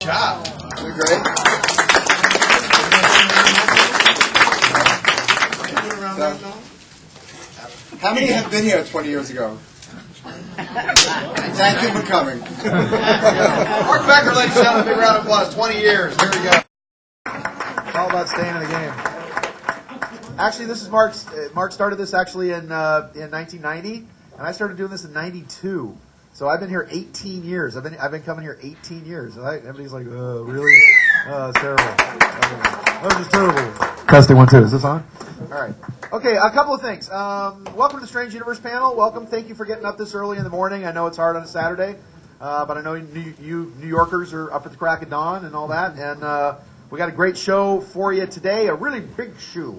job. You're great. How many have been here 20 years ago? Thank you for coming. Mark Becker, ladies and gentlemen, big round of applause. 20 years. Here we go. It's all about staying in the game. Actually, this is Mark's. Mark started this actually in 1990, and I started doing this in '92. So I've been here 18 years. I've been coming here 18 years. And everybody's like, really? It's terrible. That was just terrible. Testing 1 2. Is this on? All right. Okay, a couple of things. Welcome to the Strange Universe panel. Welcome. Thank you for getting up this early in the morning. I know it's hard on a Saturday, but I know you New Yorkers are up at the crack of dawn and all that. And we got a great show for you today. A really big shoe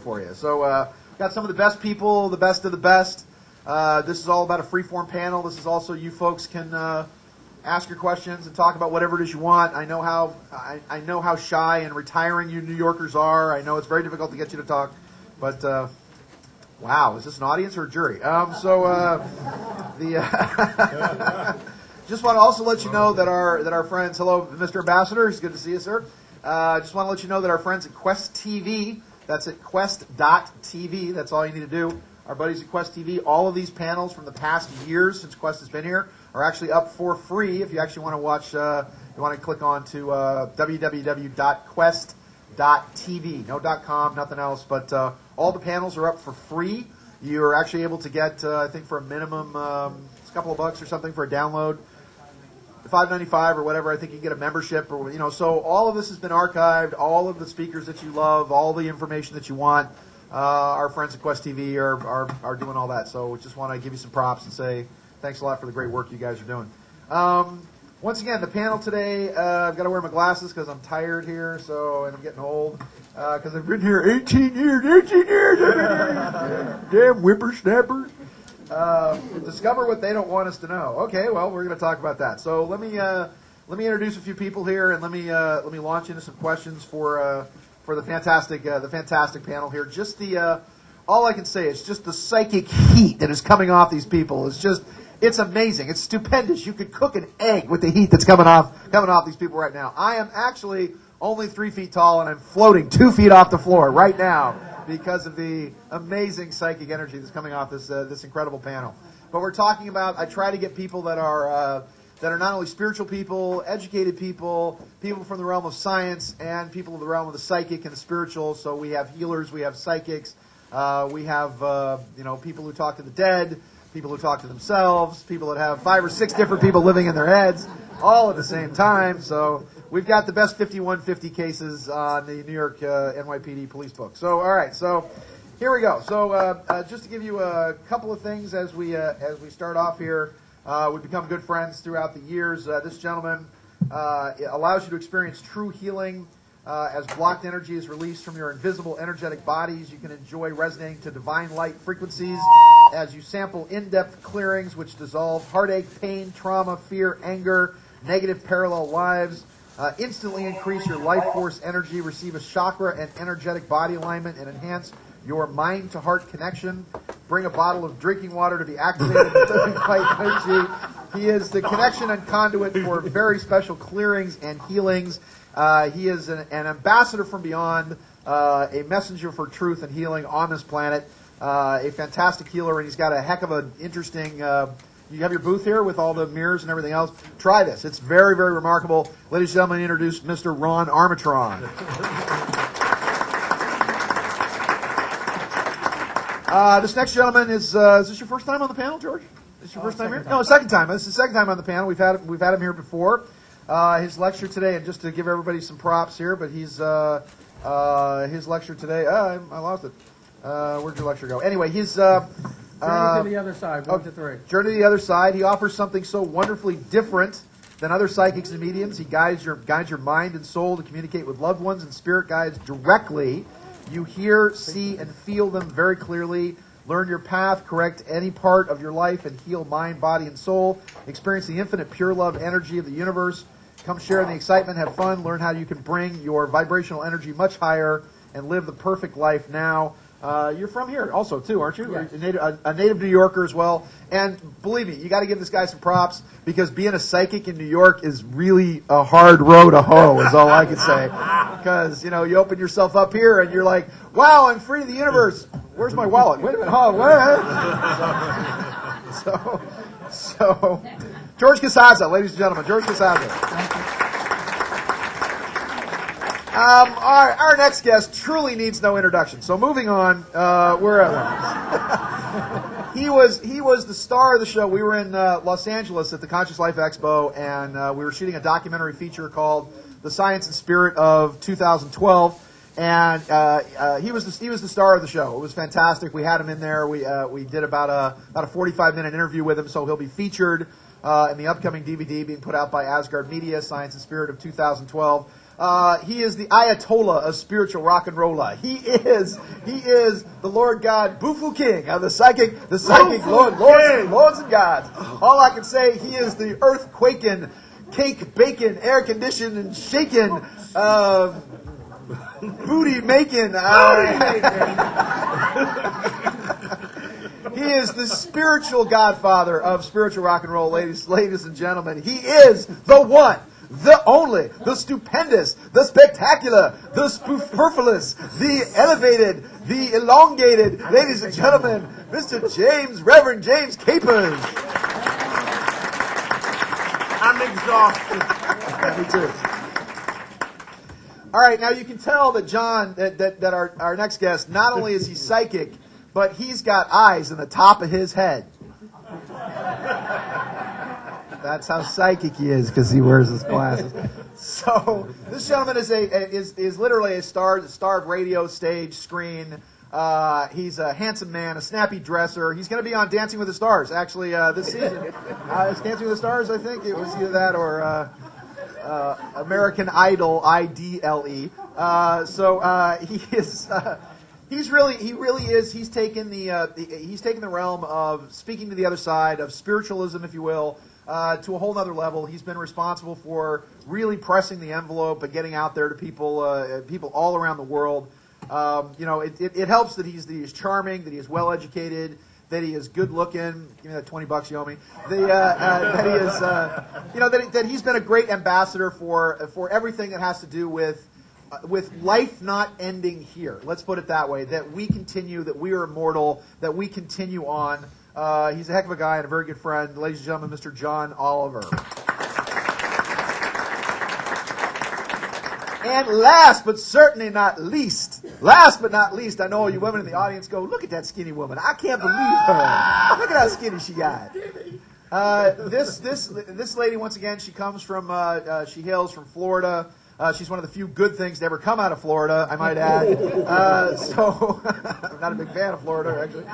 for you. So got some of the best people, the best of the best. This is all about a free-form panel. This is also you folks can ask your questions and talk about whatever it is you want. I know how shy and retiring you New Yorkers are. I know it's very difficult to get you to talk, but wow, is this an audience or a jury? Just want to also let you know that our friends, hello, Mr. Ambassador, it's good to see you, sir. Just want to let you know that our friends at QUEST.TV, that's at QUEST.TV, that's all you need to do. Our buddies at QUEST.TV, all of these panels from the past years since Quest has been here are actually up for free. If you actually want to watch, you want to click on to www.quest.tv. No .com, nothing else, but all the panels are up for free. You're actually able to get, I think for a minimum, it's a couple of bucks or something for a download, $5.95 or whatever. I think you get a membership, or So all of this has been archived. All of the speakers that you love, all the information that you want. Our friends at Quest TV are doing all that. So we just want to give you some props and say thanks a lot for the great work you guys are doing. Once again, the panel today, I've got to wear my glasses because I'm tired here, and I'm getting old. Because I've been here 18 years. Damn whippersnappers. Discover what they don't want us to know. Okay, well, we're going to talk about that. So let me introduce a few people here, and let me launch into some questions for the fantastic panel here. Just all I can say is just the psychic heat that is coming off these people is it's amazing. It's stupendous. You could cook an egg with the heat that's coming off these people right now. I am actually only 3 feet tall, and I'm floating 2 feet off the floor right now because of the amazing psychic energy that's coming off this incredible panel. But we're talking about, I try to get people that are not only spiritual people, educated people from the realm of science, and people in the realm of the psychic and the spiritual. So we have healers, we have psychics, we have people who talk to the dead, people who talk to themselves, people that have 5 or 6 different people living in their heads, all at the same time. So we've got the best 5150 cases on the New York NYPD police book. So all right, so here we go. So just to give you a couple of things as we start off here. We've become good friends throughout the years. This gentleman allows you to experience true healing as blocked energy is released from your invisible energetic bodies. You can enjoy resonating to divine light frequencies as you sample in-depth clearings which dissolve heartache, pain, trauma, fear, anger, negative parallel lives. Instantly increase your life force energy, receive a chakra and energetic body alignment, and enhance your mind-to-heart connection. Bring a bottle of drinking water to be activated with living light energy. He is the connection and conduit for very special clearings and healings. He is an ambassador from beyond, a messenger for truth and healing on this planet, a fantastic healer, and he's got a heck of an interesting... you have your booth here with all the mirrors and everything else. Try this. It's very, very remarkable. Ladies and gentlemen, introduce Mr. Ron Armatron. This next gentleman is this your first time on the panel, George? Is this your first time here? No, second time. This is the second time on the panel. We've had him here before. His lecture today, and just to give everybody some props here, but his lecture today. I lost it. Where'd your lecture go? Anyway, his Journey to the Other Side, 1 to 3. Journey to the Other Side. He offers something so wonderfully different than other psychics and mediums. He guides your mind and soul to communicate with loved ones and spirit guides directly. You hear, see, and feel them very clearly. Learn your path, correct any part of your life, and heal mind, body, and soul. Experience the infinite pure love energy of the universe. Come share in the excitement, have fun, learn how you can bring your vibrational energy much higher, and live the perfect life now. You're from here also, too, aren't you? Yes. A native New Yorker as well. And believe me, you got to give this guy some props because being a psychic in New York is really a hard row to hoe, is all I can say. Because, you know, you open yourself up here and you're like, wow, I'm free to the universe. Where's my wallet? Wait a minute. Oh, what? So, George Casaza, ladies and gentlemen, George Casaza. Our next guest truly needs no introduction. So moving on, where are we? He was the star of the show. We were in Los Angeles at the Conscious Life Expo, and we were shooting a documentary feature called "The Science and Spirit of 2012." And he was the star of the show. It was fantastic. We had him in there. We did about a 45-minute interview with him, so he'll be featured in the upcoming DVD being put out by Asgard Media, "Science and Spirit of 2012." He is the Ayatollah of spiritual rock and rolla. He is the Lord God, Bufu King, the psychic lords and gods. All I can say, he is the earthquaking, cake bacon, air conditioned and shaken, booty making. He is the spiritual godfather of spiritual rock and roll, ladies and gentlemen. He is the one, the only, the stupendous, the spectacular, the superfluous, the elevated, the elongated, ladies and gentlemen, Mr. Reverend James Capers. I'm exhausted. Yeah, me too. All right, now you can tell that John, that our next guest, not only is he psychic, but he's got eyes in the top of his head. That's how psychic he is because he wears his glasses. So this gentleman is literally a starred radio stage screen. He's a handsome man, a snappy dresser. He's going to be on Dancing with the Stars actually this season. It's Dancing with the Stars, I think it was either that or American Idol, IDLE. He really is. He's taken the realm of speaking to the other side of spiritualism, if you will. To a whole other level. He's been responsible for really pressing the envelope and getting out there to people all around the world. It helps that he's charming, that he is well educated, that he is good looking. Give me that $20 you owe me. That he is, that he's been a great ambassador for everything that has to do with life not ending here. Let's put it that way. That we continue, that we are immortal, that we continue on. He's a heck of a guy and a very good friend. Ladies and gentlemen, Mr. John Oliver. And last but certainly not least, I know all you women in the audience go, look at that skinny woman. I can't believe her. Look at how skinny she got. This lady, once again, she comes from, she hails from Florida. She's one of the few good things to ever come out of Florida, I might add. I'm not a big fan of Florida, actually.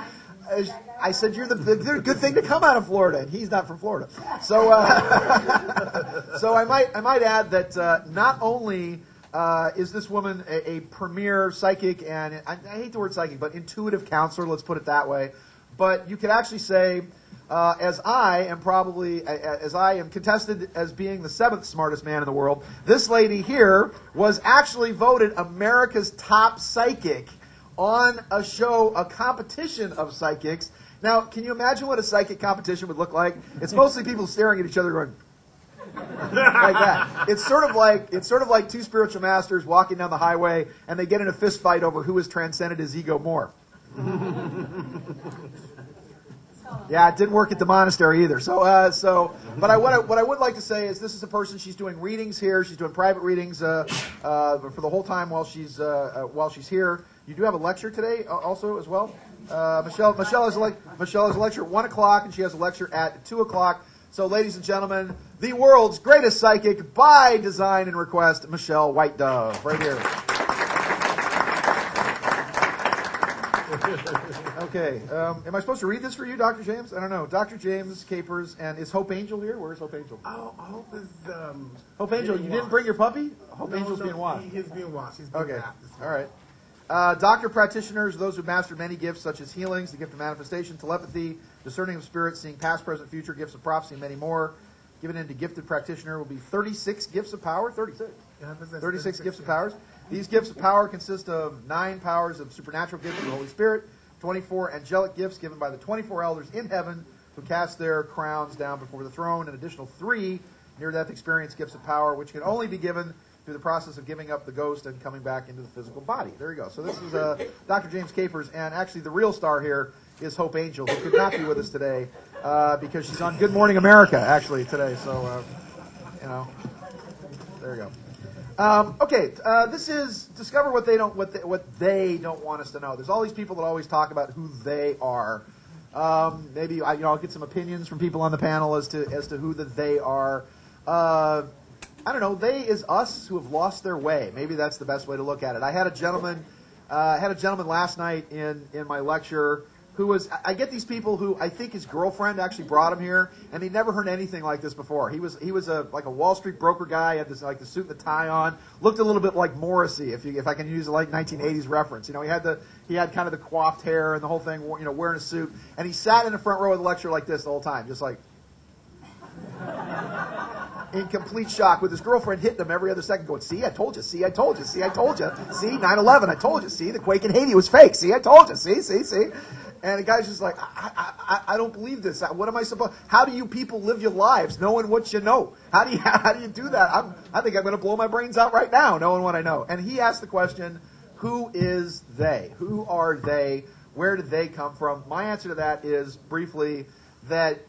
I said, you're the good thing to come out of Florida, and he's not from Florida. So I might add that not only is this woman a premier psychic, and I hate the word psychic, but intuitive counselor, let's put it that way, but you could actually say, as I am contested as being the 7th smartest man in the world, this lady here was actually voted America's top psychic on a show, a competition of psychics. Now, can you imagine what a psychic competition would look like? It's mostly people staring at each other going like that. It's sort of like two spiritual masters walking down the highway and they get in a fist fight over who has transcended his ego more. Yeah, it didn't work at the monastery either. But what I would like to say is this is a person. She's doing readings here. She's doing private readings for the whole time while she's here. You do have a lecture today, also as well. Michelle has a lecture at 1 o'clock, and she has a lecture at 2 o'clock. So, ladies and gentlemen, the world's greatest psychic by design and request, Michelle White Dove, right here. Okay. Am I supposed to read this for you, Dr. James? I don't know. Dr. James Capers, and is Hope Angel here? Where's Hope Angel? Oh, Hope is Hope Angel, you didn't bring your puppy? Hope Angel's being watched. He's being watched. He's being okay. wrapped. All right. Doctor practitioners, those who master many gifts such as healings, the gift of manifestation, telepathy, discerning of spirits, seeing past, present, future, gifts of prophecy, and many more. given into gifted practitioner will be 36 gifts of power. 36. Yeah, that's 36 gifts of powers. These gifts of power consist of 9 powers of supernatural gifts of the Holy Spirit, 24 angelic gifts given by the 24 elders in heaven who cast their crowns down before the throne, and additional 3 near-death experience gifts of power, which can only be given through the process of giving up the ghost and coming back into the physical body. There you go. So this is Dr. James Capers, and actually the real star here is Hope Angel, who could not be with us today because she's on Good Morning America, actually, today. So, there you go. Okay, this is discover what they don't want us to know. There's all these people that always talk about who they are. Maybe I'll get some opinions from people on the panel as to who they are. I don't know. They is us who have lost their way. Maybe that's the best way to look at it. I had a gentleman last night in my lecture who was. I get these people who I think his girlfriend actually brought him here, and he'd never heard anything like this before. He was like a Wall Street broker guy. Had this the suit and the tie on. Looked a little bit like Morrissey, if I can use a 1980s reference. He had kind of the coiffed hair and the whole thing. Wearing a suit, and he sat in the front row of the lecture like this the whole time, just like. In complete shock, with his girlfriend hitting him every other second, going, "See, I told you. See, I told you. See, I told you. See, 9/11, I told you. See, the quake in Haiti was fake. See, I told you. See." And the guy's just like, I don't believe this. What am I supposed? How do you people live your lives knowing what you know? How do you do that? I think I'm going to blow my brains out right now, knowing what I know. And he asked the question, who is they? Who are they? Where did they come from? My answer to that is briefly that.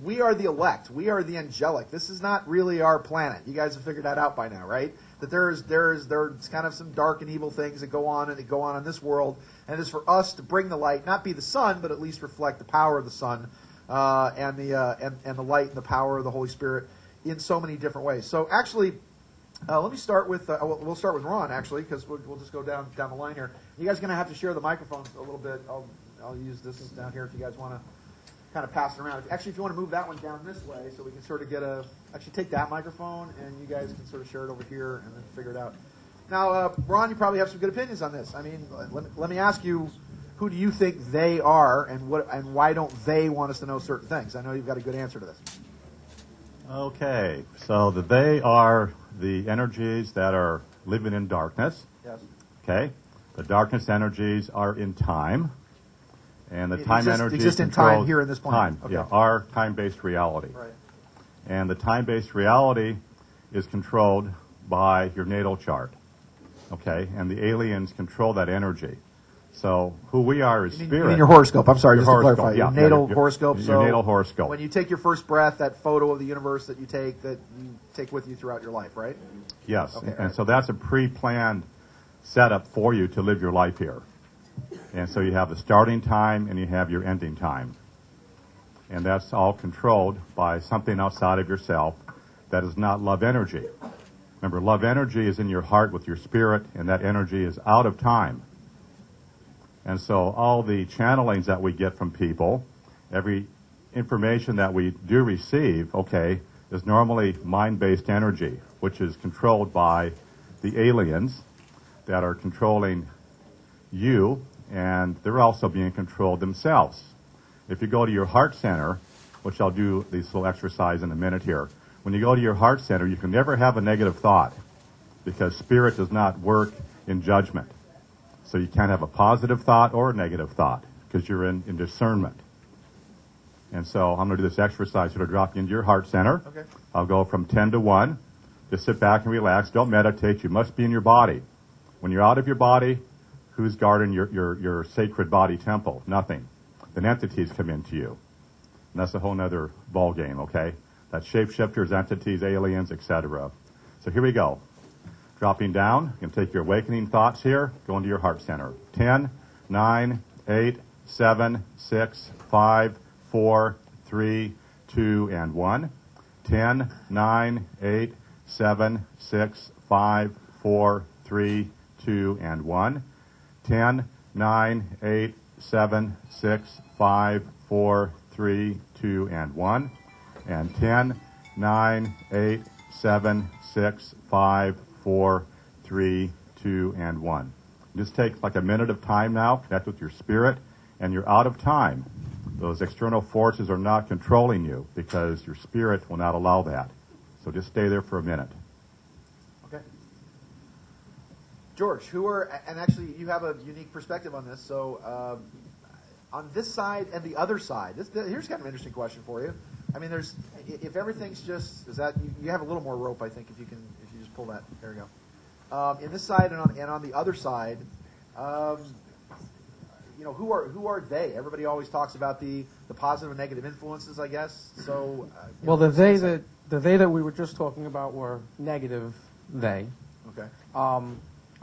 We are the elect. We are the angelic. This is not really our planet. You guys have figured that out by now, right? That there's kind of some dark and evil things that go on in this world, and it is for us to bring the light, not be the sun, but at least reflect the power of the sun and the light and the power of the Holy Spirit in so many different ways. So actually, let me start with we'll start with Ron actually, because we'll just go down the line here. You guys are going to have to share the microphones a little bit. I'll use this down here if you guys want to. Kind of pass it around. Actually, if you want to move that one down this way so we can sort of actually take that microphone and you guys can sort of share it over here and then figure it out. Now, Ron, you probably have some good opinions on this. I mean, let me ask you, who do you think they are and why don't they want us to know certain things? I know you've got a good answer to this. Okay, so they are the energies that are living in darkness. Yes. Okay, the darkness energies are in time. And the time energy exist in time here in this planet. Time, yeah, our time-based reality. Right. And the time-based reality is controlled by your natal chart. Okay, and the aliens control that energy. So who we are is spirit. You mean your horoscope? I'm sorry, your just horoscope, to clarify. yeah, Your natal your horoscope. Your natal horoscope. When you take your first breath, that photo of the universe that you take with you throughout your life, right? Yes, Okay, and so that's a pre-planned setup for you to live your life here. And so you have the starting time and you have your ending time. And that's all controlled by something outside of yourself that is not love energy. Remember, love energy is in your heart with your spirit, and that energy is out of time. And so all the channelings that we get from people, every information that we do receive, okay, is normally mind-based energy, which is controlled by the aliens that are controlling you, and they're also being controlled themselves. If you go to your heart center, which I'll do this little exercise in a minute here, when you go to your heart center, you can never have a negative thought because spirit does not work in judgment. So you can't have a positive thought or a negative thought because you're in discernment. And so I'm going to do this exercise. It'll drop you into your heart center. Okay. I'll go from 10 to 1. Just sit back and relax. Don't meditate. You must be in your body. When you're out of your body, who's guarding your sacred body temple? Nothing. Then entities come into you. And that's a whole other ball game, okay? That's shapeshifters, entities, aliens, etc. So here we go. Dropping down, you can take your awakening thoughts here, go into your heart center. 10, 9, 8, 7, 6, 5, 4, 3, 2, and 1. 10, 9, 8, 7, 6, 5, 4, 3, 2, and 1. 10, 9, 8, 7, 6, 5, 4, 3, 2, and 1. And 10, 9, 8, 7, 6, 5, 4, 3, 2, and 1. Just take like a minute of time now, connect with your spirit, and you're out of time. Those external forces are not controlling you because your spirit will not allow that. So just stay there for a minute. Okay. George, and actually you have a unique perspective on this, so on this side and the other side, here's kind of an interesting question for you. I mean, if everything's just, you have a little more rope, I think, if you just pull that, there we go. In this side and on the other side, who are they? Everybody always talks about the positive and negative influences, I guess. So, well, the they that we were just talking about were negative they. Okay. On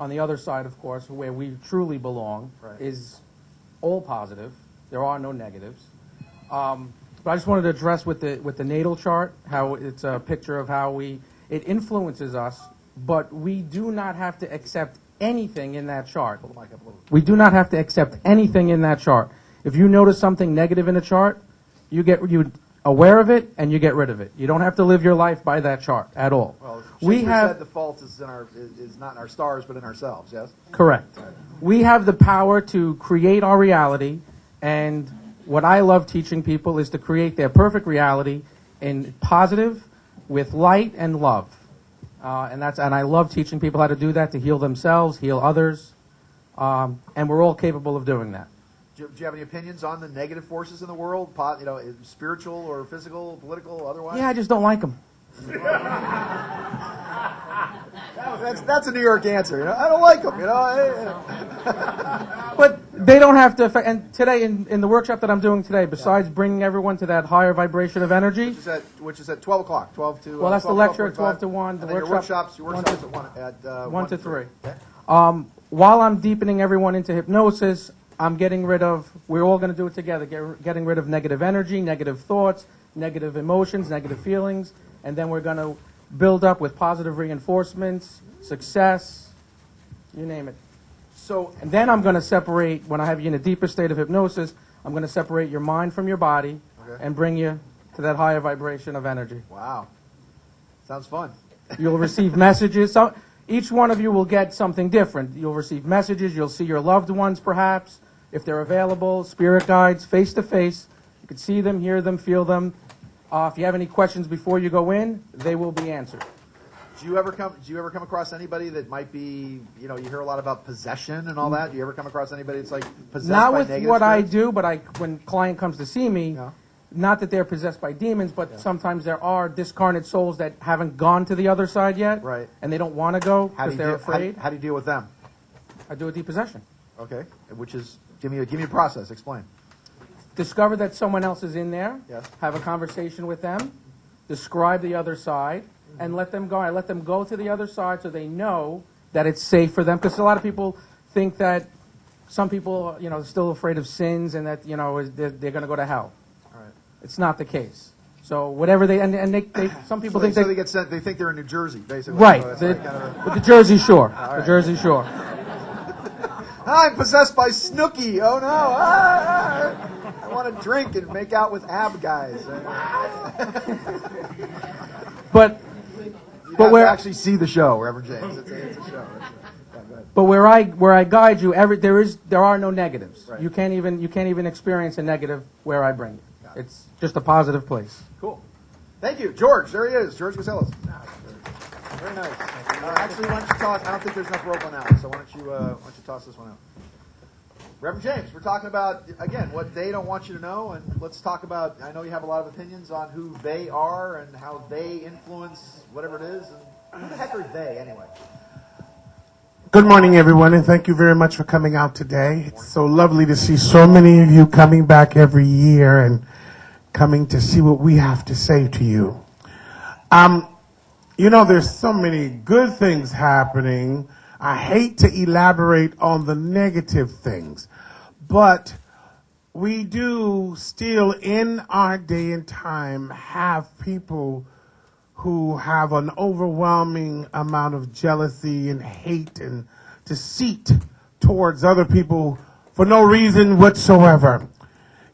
the other side, of course, where we truly belong, right, is all positive. There are no negatives. But I just wanted to address with the natal chart how it's a picture of how it influences us, but we do not have to accept anything in that chart. We do not have to accept anything in that chart. If you notice something negative in a chart, you aware of it and you get rid of it. You don't have to live your life by that chart at all. Well, we have said the fault is not in our stars but in ourselves. Yes. Correct. We have the power to create our reality, and what I love teaching people is to create their perfect reality in positive, with light and love. And I love teaching people how to do that, to heal themselves, heal others, and we're all capable of doing that. Do you have any opinions on the negative forces in the world? Spiritual or physical, political, otherwise? Yeah, I just don't like them. That's a New York answer. I don't like them. But they don't have to affect. And today, in the workshop that I'm doing today, besides bringing everyone to that higher vibration of energy, which is at 12 o'clock, 12 to. Well, that's 12, the lecture at 12 to 1. The workshops at 1 to 3. Okay. While I'm deepening everyone into hypnosis, I'm getting rid of. We're all going to do it together. Getting rid of negative energy, negative thoughts, negative emotions, negative feelings, and then we're going to build up with positive reinforcements, success, you name it. And then I'm going to separate, when I have you in a deeper state of hypnosis, I'm going to separate your mind from your body, okay, and bring you to that higher vibration of energy. Wow. Sounds fun. You'll receive messages. So each one of you will get something different. You'll receive messages. You'll see your loved ones, perhaps, if they're available, spirit guides, face-to-face. You can see them, hear them, feel them. If you have any questions before you go in, they will be answered. Do you ever come across anybody that might be, you hear a lot about possession and all that? Do you ever come across anybody that's like possessed Not by with negative what spirits? I do, but when client comes to see me, not that they're possessed by demons, but sometimes there are discarnate souls that haven't gone to the other side yet, right, and they don't want to go because they're afraid. How do you deal with them? I do a depossession. Okay, which is give me a process. Explain. Discover that someone else is in there. Yes. Have a conversation with them. Describe the other side. And let them go. I let them go to the other side so they know that it's safe for them. Because a lot of people think that some people, are still afraid of sins and that, they're going to go to hell. All right. It's not the case. So whatever they some people think they get sent. They think they're in New Jersey, basically. Right. So with the Jersey Shore. Right. The Jersey Shore. I'm possessed by Snooki. Oh no! I want to drink and make out with ab guys. But where actually see the show, Reverend James. It's a show. But where I guide you, there are no negatives. Right. You can't even experience a negative where I bring you. It's just a positive place. Cool. Thank you, George. There he is, George Gaselis. Very nice. Actually, why don't you toss? I don't think there's enough rope on that one, so why don't you toss this one out? Reverend James, we're talking about, again, what they don't want you to know, and let's talk about, I know you have a lot of opinions on who they are and how they influence whatever it is, and who the heck are they, anyway? Good morning, everyone, and thank you very much for coming out today. It's so lovely to see so many of you coming back every year and coming to see what we have to say to you. There's so many good things happening. I hate to elaborate on the negative things, but we do still in our day and time have people who have an overwhelming amount of jealousy and hate and deceit towards other people for no reason whatsoever.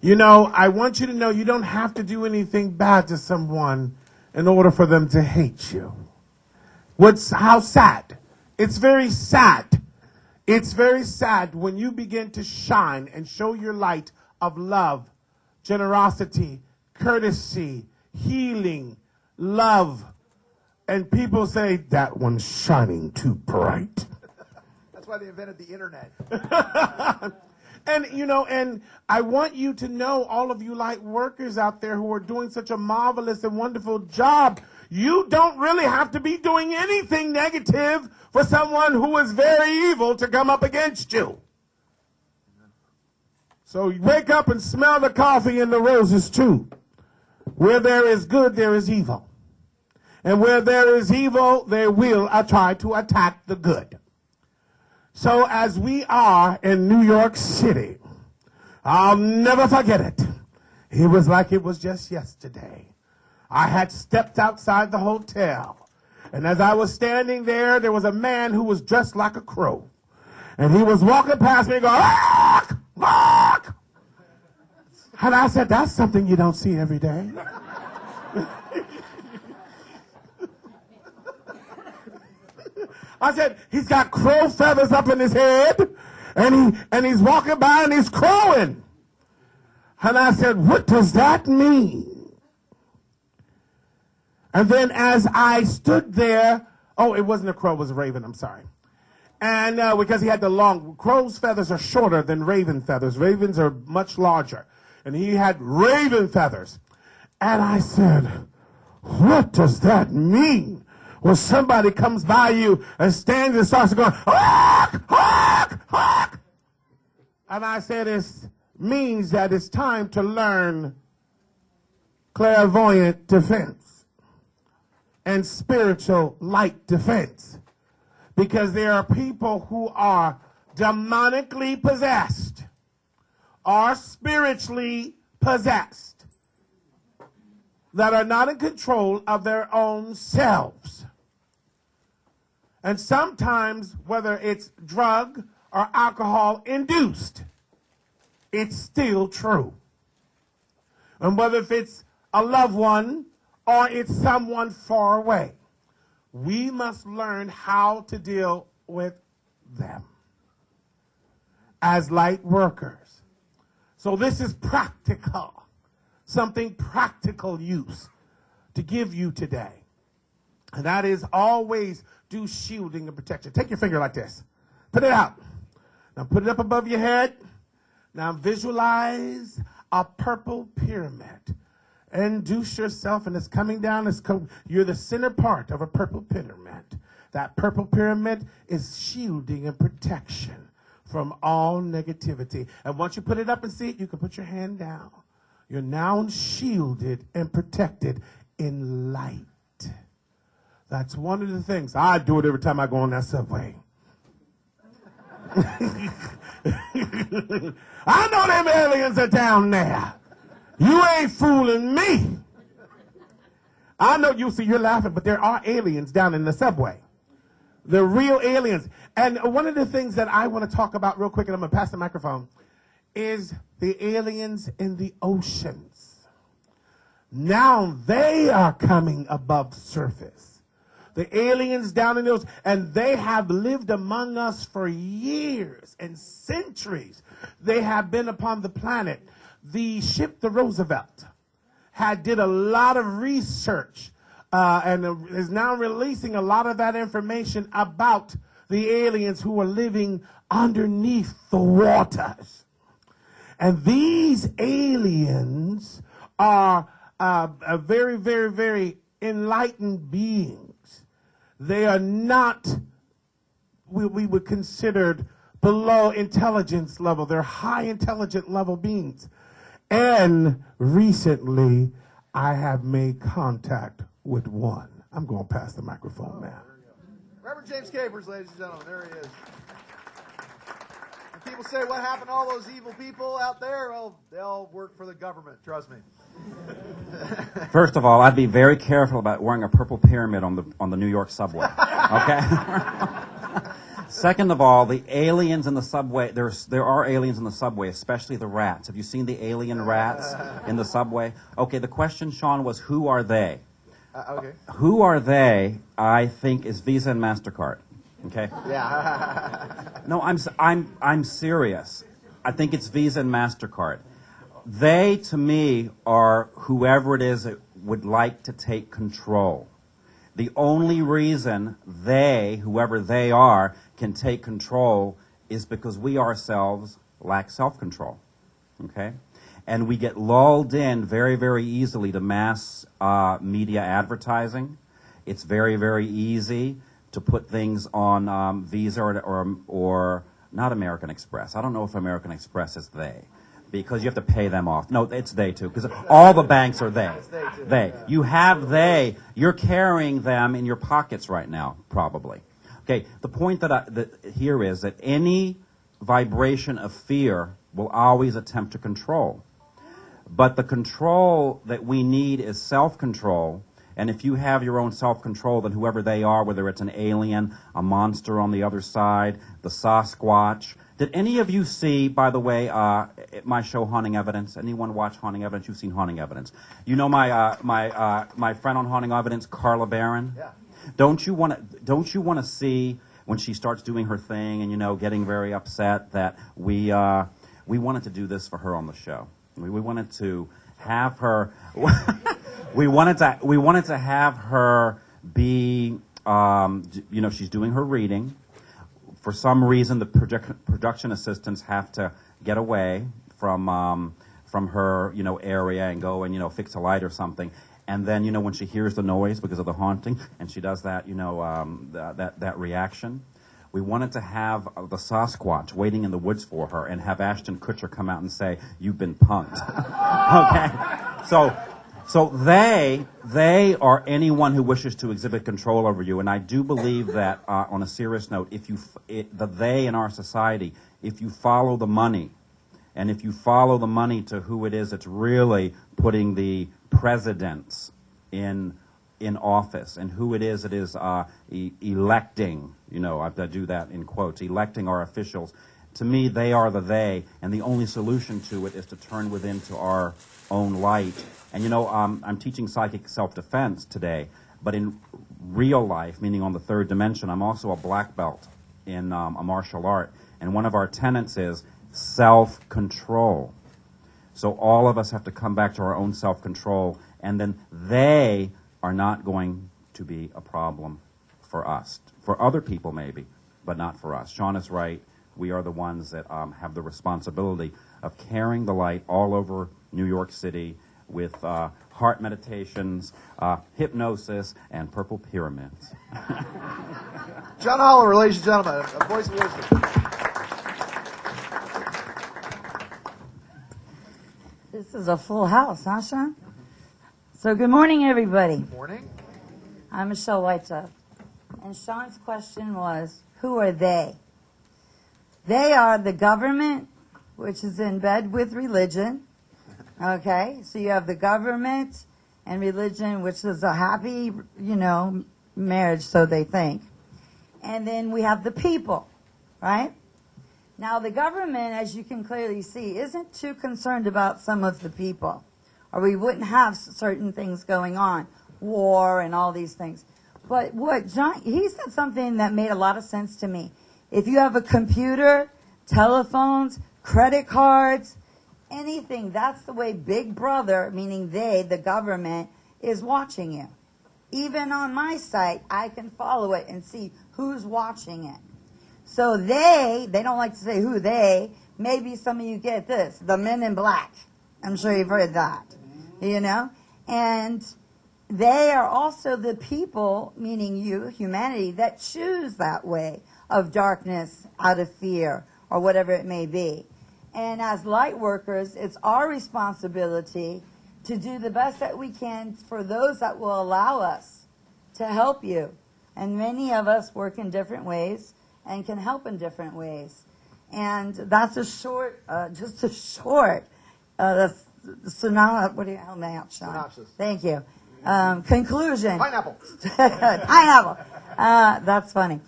I want you to know you don't have to do anything bad to someone in order for them to hate you. How sad. It's very sad. It's very sad when you begin to shine and show your light of love generosity, courtesy, healing, love. And people say, that one's shining too bright. That's why they invented the internet. And, you know, and I want you to know, all of you light workers out there who are doing such a marvelous and wonderful job, you don't really have to be doing anything negative for someone who is very evil to come up against you. So you wake up and smell the coffee and the roses too. Where there is good, there is evil. And where there is evil, they will try to attack the good. So as we are in New York City, I'll never forget it. It was like it was just yesterday. I had stepped outside the hotel, and as I was standing there, there was a man who was dressed like a crow. And he was walking past me going, "Ark! Ark!" And I said, that's something you don't see every day. I said, he's got crow feathers up in his head, and he's walking by and he's crowing. And I said, what does that mean? And then as I stood there, oh, it wasn't a crow, it was a raven, I'm sorry. And because he had the long, crow's feathers are shorter than raven feathers. Ravens are much larger. And he had raven feathers. And I said, what does that mean? When somebody comes by you and stands and starts going, "Hawk! Hawk! Hawk!" And I said, it means that it's time to learn clairvoyant defense and spiritual light defense. Because there are people who are demonically possessed or spiritually possessed that are not in control of their own selves. And sometimes, whether it's drug or alcohol induced, it's still true. And whether if it's a loved one or it's someone far away, we must learn how to deal with them as light workers. So this is practical, something practical use to give you today. And that is always do shielding and protection. Take your finger like this. Put it out. Now put it up above your head. Now visualize a purple pyramid. Induce yourself, and it's coming down. You're the center part of a purple pyramid. That purple pyramid is shielding and protection from all negativity. And once you put it up and see it, you can put your hand down. You're now shielded and protected in light. That's one of the things. I do it every time I go on that subway. I know them aliens are down there. You ain't fooling me. I know you see, you're laughing, but there are aliens down in the subway. They're real aliens. And one of the things that I want to talk about real quick, and I'm going to pass the microphone, is the aliens in the oceans. Now they are coming above the surface. The aliens down in the ocean, and they have lived among us for years and centuries. They have been upon the planet. The ship, the Roosevelt, did a lot of research and is now releasing a lot of that information about the aliens who are living underneath the waters. And these aliens are very, very, very enlightened beings. They are not, we would consider below intelligence level. They're high intelligent level beings. And recently, I have made contact with one. I'm going to pass the microphone now. Reverend James Capers, ladies and gentlemen, there he is. And people say, what happened to all those evil people out there? Well, they all work for the government, trust me. First of all, I'd be very careful about wearing a purple pyramid on the New York subway. Okay? Second of all, the aliens in the subway, there are aliens in the subway, especially the rats. Have you seen the alien rats in the subway? Okay, the question, Sean, was who are they? Okay. Who are they, I think, is Visa and MasterCard. Okay? Yeah. No, I'm serious. I think it's Visa and MasterCard. They, to me, are whoever it is that would like to take control. The only reason they, whoever they are, can take control is because we ourselves lack self-control. Okay? And we get lulled in very, very easily to mass media advertising. It's very, very easy to put things on Visa or not American Express. I don't know if American Express is they, because you have to pay them off. No, it's they too, because all the banks are they. They. You have they. You're carrying them in your pockets right now, probably. Okay, the point that here is that any vibration of fear will always attempt to control. But the control that we need is self-control. And if you have your own self-control, then whoever they are, whether it's an alien, a monster on the other side, the Sasquatch. Did any of you see, by the way, my show Haunting Evidence? Anyone watch Haunting Evidence? You've seen Haunting Evidence. You know my friend on Haunting Evidence, Carla Barron? Yeah. Don't you want to see when she starts doing her thing and, you know, getting very upset that we wanted to do this for her on the show. We wanted to have her we wanted to have her be you know, she's doing her reading. For some reason the production assistants have to get away from her, you know, area and go and, you know, fix a light or something. And then, you know, when she hears the noise because of the haunting and she does that, you know, that reaction. We wanted to have the Sasquatch waiting in the woods for her and have Ashton Kutcher come out and say, "You've been punked." Okay? So they are anyone who wishes to exhibit control over you. And I do believe that, on a serious note, the they in our society, if you follow the money, and if you follow the money to who it is that's really putting the presidents in office, and who it is that is electing, you know, I have to do that in quotes, electing our officials. To me, they are the they, and the only solution to it is to turn within to our own light. And, you know, I'm teaching psychic self-defense today, but in real life, meaning on the third dimension, I'm also a black belt in a martial art. And one of our tenets is self-control. So all of us have to come back to our own self-control, and then they are not going to be a problem for us. For other people, maybe, but not for us. Sean is right. We are the ones that have the responsibility of carrying the light all over New York City with heart meditations, hypnosis, and purple pyramids. John Oliver, ladies and gentlemen, a voice of wisdom. This is a full house, huh, Sean? So good morning, everybody. Good morning. I'm Michelle Whiteside. And Sean's question was, who are they? They are the government, which is in bed with religion. Okay? So you have the government and religion, which is a happy, you know, marriage, so they think. And then we have the people, right? Now, the government, as you can clearly see, isn't too concerned about some of the people, or we wouldn't have certain things going on, war and all these things. But what John, he said something that made a lot of sense to me. If you have a computer, telephones, credit cards, anything, that's the way Big Brother, meaning they, the government, is watching you. Even on my site, I can follow it and see who's watching it. So they don't like to say who they, maybe some of you get this, the men in black. I'm sure you've heard that, you know? And they are also the people, meaning you, humanity, that choose that way of darkness out of fear or whatever it may be. And as light workers, it's our responsibility to do the best that we can for those that will allow us to help you. And many of us work in different ways and can help in different ways. And that's a short, just a short, what do you help me out, Sean? Synopsis. Thank you. Conclusion. Pineapple. Pineapple. That's funny.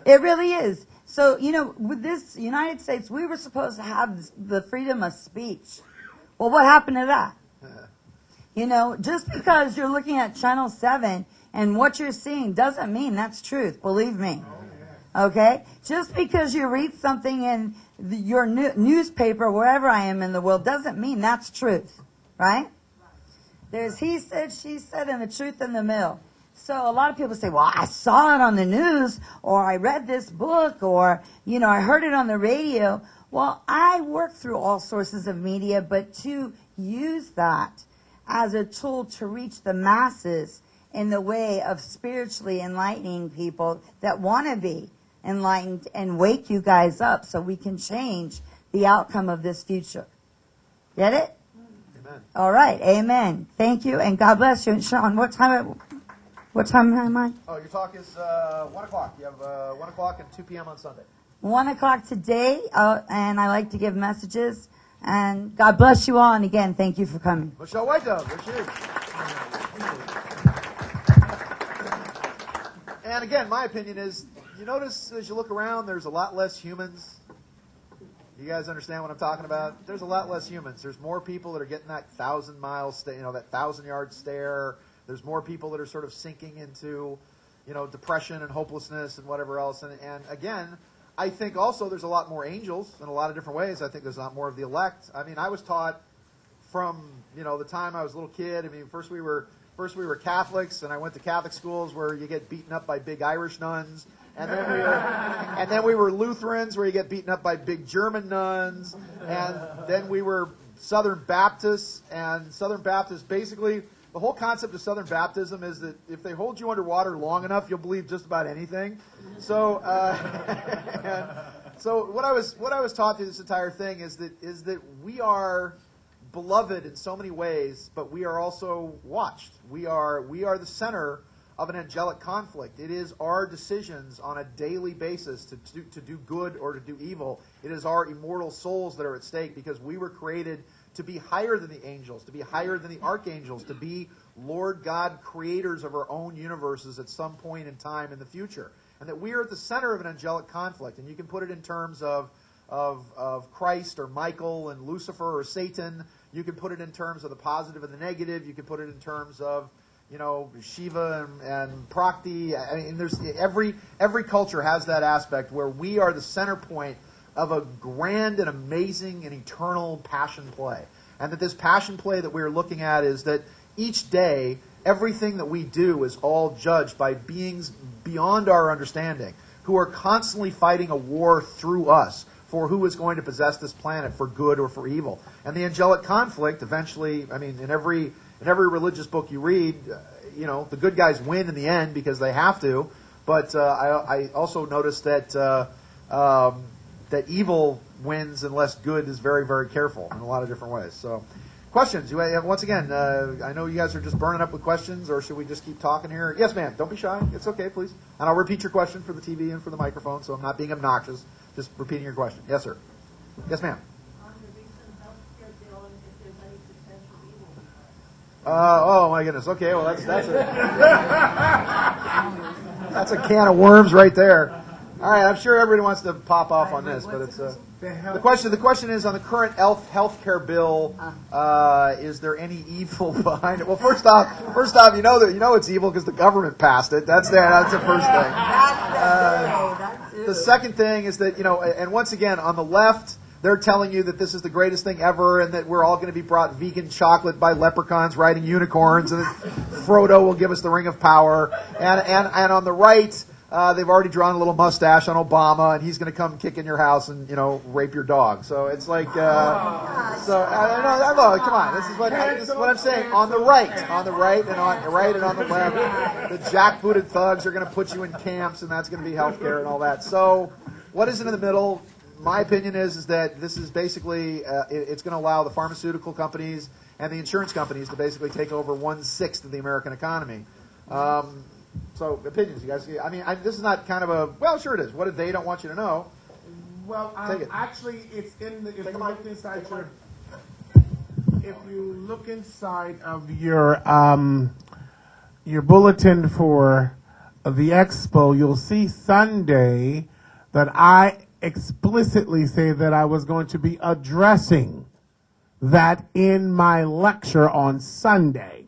It really is. So, you know, with this United States, we were supposed to have the freedom of speech. Well, what happened to that? You know, just because you're looking at Channel 7 and what you're seeing doesn't mean that's truth, believe me. Okay? Just because you read something in your newspaper, wherever I am in the world, doesn't mean that's truth. Right? There's he said, she said, and the truth in the middle. So a lot of people say, well, I saw it on the news, or I read this book, or, I heard it on the radio. Well, I work through all sources of media, but to use that as a tool to reach the masses in the way of spiritually enlightening people that want to be enlightened and wake you guys up so we can change the outcome of this future. Get it? Amen. All right. Amen. Thank you, and God bless you. And Sean, what time am I? Oh, your talk is 1 o'clock. You have 1 o'clock and 2 p.m. on Sunday. 1 o'clock today, and I like to give messages. And God bless you all, and again, thank you for coming. Michelle Whitedove, there she is. And again, my opinion is, you notice as you look around, there's a lot less humans. You guys understand what I'm talking about? There's a lot less humans. There's more people that are getting that 1,000-mile that 1,000-yard stare. There's more people that are sort of sinking into, depression and hopelessness and whatever else. And again, I think also there's a lot more angels in a lot of different ways. I think there's a lot more of the elect. I mean, I was taught from, the time I was a little kid. I mean, first we were Catholics, and I went to Catholic schools where you get beaten up by big Irish nuns. And then we were Lutherans, where you get beaten up by big German nuns. And then we were Southern Baptists, and Southern Baptists basically, the whole concept of Southern Baptism is that if they hold you underwater long enough, you'll believe just about anything. So, so what I was taught through this entire thing is that we are beloved in so many ways, but we are also watched. We are the center of an angelic conflict. It is our decisions on a daily basis to do good or to do evil. It is our immortal souls that are at stake, because we were created to be higher than the angels, to be higher than the archangels, to be Lord God creators of our own universes at some point in time in the future. And that we are at the center of an angelic conflict. And you can put it in terms of Christ or Michael and Lucifer or Satan. You can put it in terms of the positive and the negative. You can put it in terms of, Shiva and Prakti. I mean, there's every culture has that aspect where we are the center point of a grand and amazing and eternal passion play. And that this passion play that we're looking at is that each day, everything that we do is all judged by beings beyond our understanding, who are constantly fighting a war through us for who is going to possess this planet for good or for evil. And the angelic conflict eventually, I mean, in every religious book you read, the good guys win in the end because they have to. But I also noticed that that evil wins unless good is very, very careful in a lot of different ways. So, questions? Once again, I know you guys are just burning up with questions, or should we just keep talking here? Yes, ma'am. Don't be shy. It's okay, please. And I'll repeat your question for the TV and for the microphone, so I'm not being obnoxious. Just repeating your question. Yes, sir. Yes, ma'am. On the recent healthcare bill, and if there's any potential evil. Oh my goodness. Okay, well that's a can of worms right there. All right, I'm sure everybody wants to pop off on this, but it's the question is on the current health care bill. Is there any evil behind it? Well, first off, you know it's evil because the government passed it. That's the first thing. The second thing is that and once again on the left, they're telling you that this is the greatest thing ever, and that we're all going to be brought vegan chocolate by leprechauns riding unicorns, and that Frodo will give us the ring of power. And on the right, they've already drawn a little mustache on Obama, and he's going to come kick in your house and rape your dog. So it's like, come on, this is what I'm saying. On the right, and on the left, the jackbooted thugs are going to put you in camps, and that's going to be healthcare and all that. So, what is it in the middle? My opinion is that this is basically it's going to allow the pharmaceutical companies and the insurance companies to basically take over 1/6 of the American economy. So opinions, you guys. I mean, this is not kind of a well, sure it is. What if they don't want you to know? Well, actually, it's in the. If you look inside of your bulletin for the expo, you'll see Sunday that I explicitly say that I was going to be addressing that in my lecture on Sunday.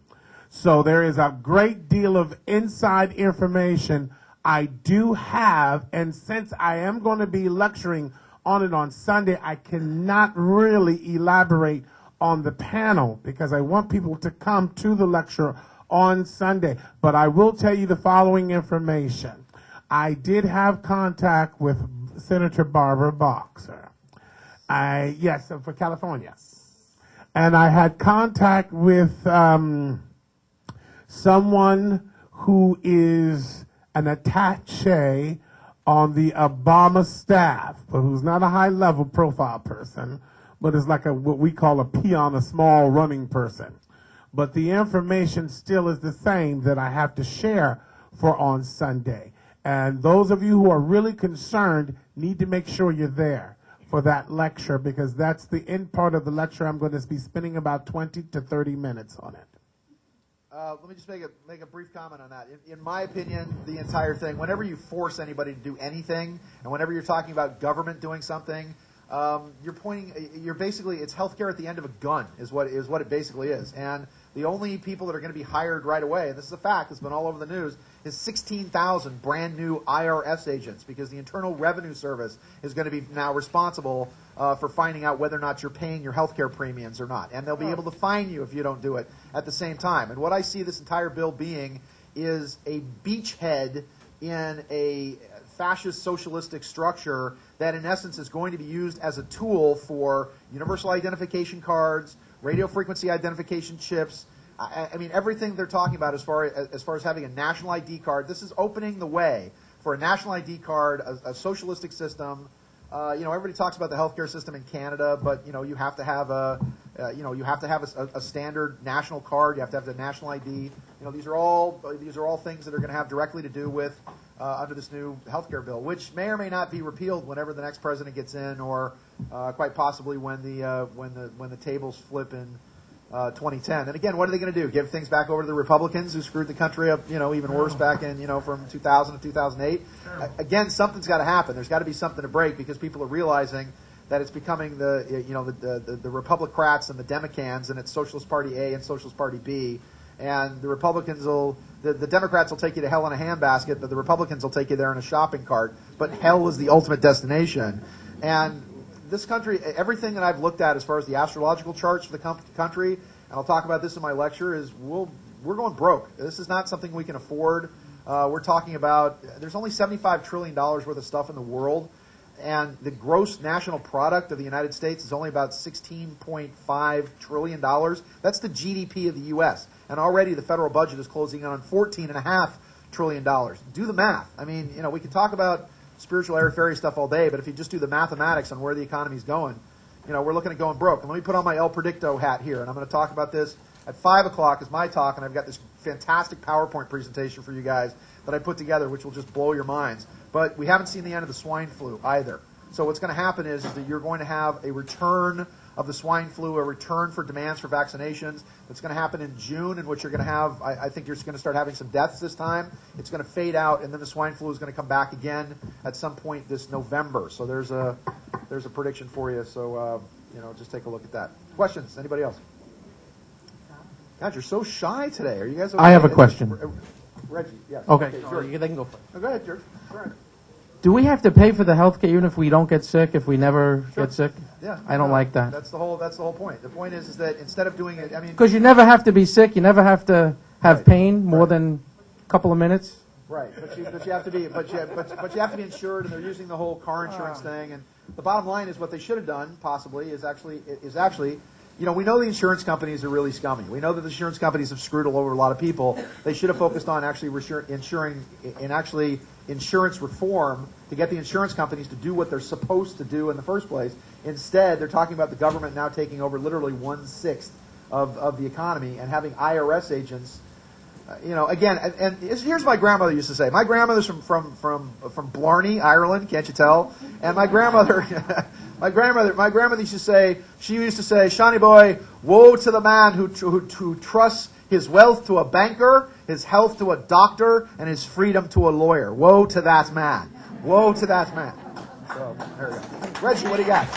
So there is a great deal of inside information I do have, and since I am going to be lecturing on it on Sunday, I cannot really elaborate on the panel because I want people to come to the lecture on Sunday. But I will tell you the following information. I did have contact with Senator Barbara Boxer. Yes, for California. And I had contact with someone who is an attaché on the Obama staff, but who's not a high-level profile person, but is like what we call a peon, a small running person. But the information still is the same that I have to share for on Sunday. And those of you who are really concerned need to make sure you're there for that lecture, because that's the end part of the lecture. I'm going to be spending about 20 to 30 minutes on it. Let me just make a brief comment on that. In my opinion, the entire thing, whenever you force anybody to do anything, and whenever you're talking about government doing something, you're basically, it's healthcare at the end of a gun is what it basically is. And the only people that are going to be hired right away, and this is a fact, it's been all over the news, is 16,000 brand new IRS agents, because the Internal Revenue Service is going to be now responsible for finding out whether or not you're paying your healthcare premiums or not. And they'll be able to fine you if you don't do it at the same time. And what I see this entire bill being is a beachhead in a fascist socialistic structure that in essence is going to be used as a tool for universal identification cards, radio frequency identification chips. I mean, everything they're talking about as far as having a national ID card, this is opening the way for a national ID card, a socialistic system. Everybody talks about the healthcare system in Canada, but you have to have a standard national card. You have to have the national ID. These are all things that are going to have directly to do with under this new healthcare bill, which may or may not be repealed whenever the next president gets in, or quite possibly when the tables flip in 2010. And again, what are they going to do? Give things back over to the Republicans who screwed the country up, even worse back in, from 2000 to 2008? Sure. Again, something's got to happen. There's got to be something to break, because people are realizing that it's becoming the Republicrats and the Democrats, and it's Socialist Party A and Socialist Party B. And the Republicans the Democrats will take you to hell in a handbasket, but the Republicans will take you there in a shopping cart. But hell is the ultimate destination. And this country, everything that I've looked at as far as the astrological charts for the country, and I'll talk about this in my lecture, is we're going broke. This is not something we can afford. We're talking about, there's only $75 trillion worth of stuff in the world, and the gross national product of the United States is only about $16.5 trillion. That's the GDP of the U.S., and already the federal budget is closing in on $14.5 trillion. Do the math. I mean, we can talk about spiritual airy-fairy stuff all day, but if you just do the mathematics on where the economy's going, we're looking at going broke. And let me put on my El Predicto hat here, and I'm going to talk about this at 5 o'clock is my talk, and I've got this fantastic PowerPoint presentation for you guys that I put together, which will just blow your minds. But we haven't seen the end of the swine flu either. So what's going to happen is that you're going to have a return of the swine flu, a return for demands for vaccinations. It's going to happen in June, in which you're going to have, I think you're going to start having some deaths this time. It's going to fade out, and then the swine flu is going to come back again at some point this November. So there's a prediction for you. So, just take a look at that. Questions? Anybody else? God, you're so shy today. Are you guys okay? I have a question. Reggie, yes. Okay, sure. they can go first. Oh, go ahead, George. Sure. Do we have to pay for the health care even if we don't get sick, if we never get sick? Yeah. I don't like that. That's the whole point. The point is that instead of doing it, because you never have to be sick, you never have to have pain more than a couple of minutes. Right, but you have to be you have to be insured, and they're using the whole car insurance thing. And the bottom line is what they should have done possibly is actually we know the insurance companies are really scummy. We know that the insurance companies have screwed over a lot of people. They should have focused on actually insurance reform to get the insurance companies to do what they're supposed to do in the first place. Instead, they're talking about the government now taking over literally 1/6 of the economy and having IRS agents. Again, and here's my grandmother used to say. My grandmother's from Blarney, Ireland. Can't you tell? And my grandmother, my grandmother used to say, Shawnee boy, woe to the man who trusts his wealth to a banker, his health to a doctor, and his freedom to a lawyer. Woe to that man. Woe to that man. So there we go. Reggie, what do you got?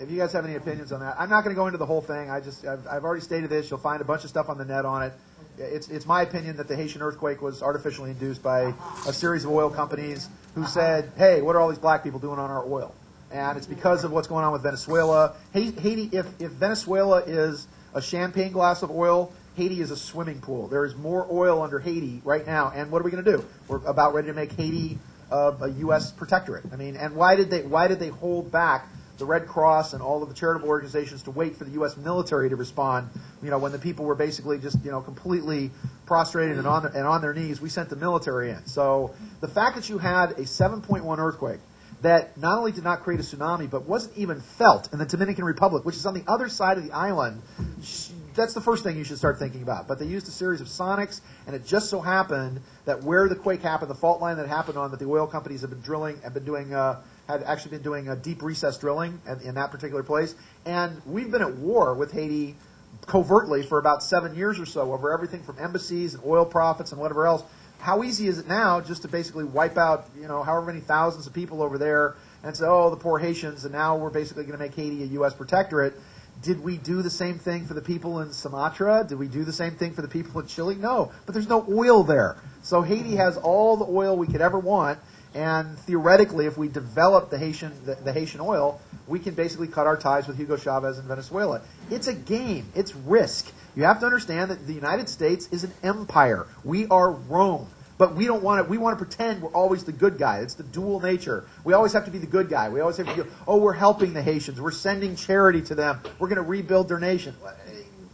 if you guys have any opinions on that. I'm not going to go into the whole thing. I've already stated this. You'll find a bunch of stuff on the net on it. It's my opinion that the Haitian earthquake was artificially induced by a series of oil companies who said, hey, what are all these black people doing on our oil? And it's because of what's going on with Venezuela. Haiti, if Venezuela is a champagne glass of oil, Haiti is a swimming pool. There is more oil under Haiti right now. And what are we going to do? We're about ready to make Haiti a U.S. protectorate. I mean, and why did they hold back the Red Cross and all of the charitable organizations to wait for the U.S. military to respond? You know, when the people were basically just, you know, completely prostrated and on their knees, we sent the military in. So the fact that you had a 7.1 earthquake that not only did not create a tsunami, but wasn't even felt in the Dominican Republic, which is on the other side of the island, that's the first thing you should start thinking about. But they used a series of sonics, and it just so happened that where the quake happened, the fault line that happened on, that the oil companies had been doing deep recess drilling in that particular place. And we've been at war with Haiti covertly for about 7 years or so over everything from embassies and oil profits and whatever else. How easy is it now just to basically wipe out, you know, however many thousands of people over there and say, oh, the poor Haitians, and now we're basically going to make Haiti a U.S. protectorate? Did we do the same thing for the people in Sumatra? Did we do the same thing for the people in Chile? No, but there's no oil there. So Haiti has all the oil we could ever want, and theoretically, if we develop the Haitian oil, we can basically cut our ties with Hugo Chavez in Venezuela. It's a game. It's risk. You have to understand that the United States is an empire. We are Rome. But we don't want to. We want to pretend we're always the good guy. It's the dual nature. We always have to be the good guy. We always have to go, oh, we're helping the Haitians. We're sending charity to them. We're going to rebuild their nation.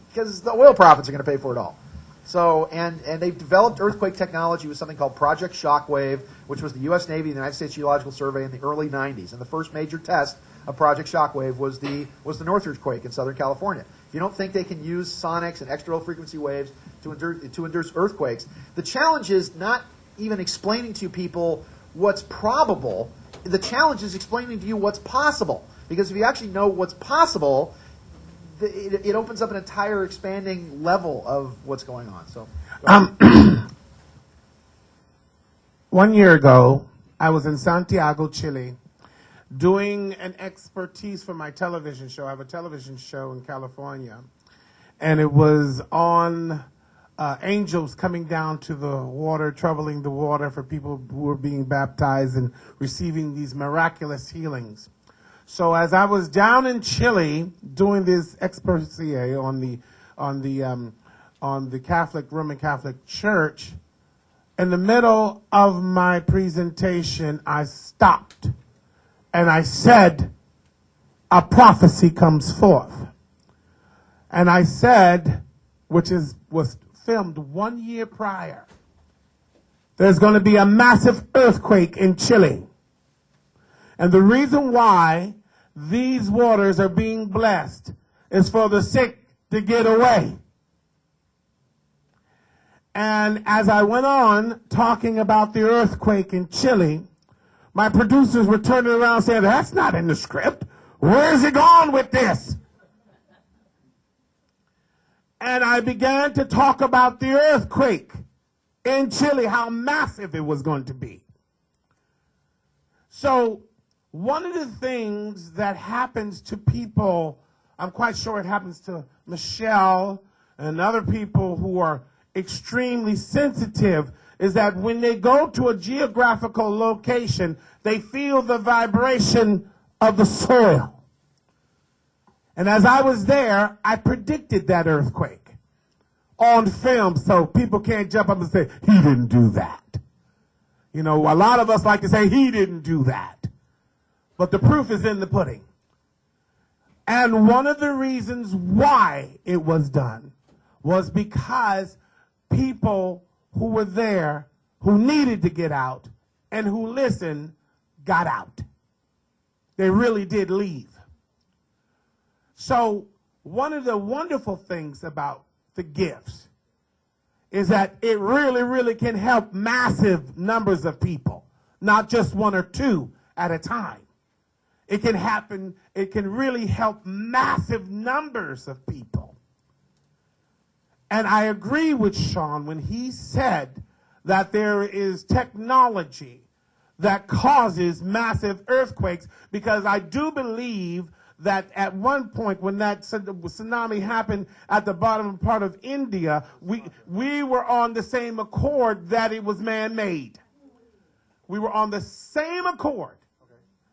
Because the oil profits are going to pay for it all. So, and they've developed earthquake technology with something called Project Shockwave, which was the U.S. Navy and the United States Geological Survey in the early 90s. And the first major test of Project Shockwave was the North earthquake in Southern California. If you don't think they can use sonics and extra low frequency waves to induce earthquakes, the challenge is not even explaining to people what's probable. The challenge is explaining to you what's possible. Because if you actually know what's possible, it opens up an entire expanding level of what's going on. So, 1 year ago, I was in Santiago, Chile, doing an expertise for my television show. I have a television show in California, and it was on angels coming down to the water, troubling the water for people who were being baptized and receiving these miraculous healings. So as I was down in Chile doing this expertise on the Roman Catholic Church, in the middle of my presentation, I stopped and I said, a prophecy comes forth. And I said, which was filmed 1 year prior, there's going to be a massive earthquake in Chile. And the reason why these waters are being blessed is for the sick to get away. And as I went on talking about the earthquake in Chile, my producers were turning around saying, that's not in the script. Where's it gone with this? And I began to talk about the earthquake in Chile, how massive it was going to be. So one of the things that happens to people, I'm quite sure it happens to Michelle and other people who are extremely sensitive, is that when they go to a geographical location, they feel the vibration of the soil. And as I was there, I predicted that earthquake on film, so people can't jump up and say, he didn't do that. You know, a lot of us like to say, he didn't do that. But the proof is in the pudding. And one of the reasons why it was done was because people who were there, who needed to get out, and who listened, got out. They really did leave. So one of the wonderful things about the gifts is that it really, really can help massive numbers of people, not just one or two at a time. It can happen, it can really help massive numbers of people. And I agree with Sean when he said that there is technology that causes massive earthquakes, because I do believe that at one point when that tsunami happened at the bottom part of India, we were on the same accord that it was man-made. We were on the same accord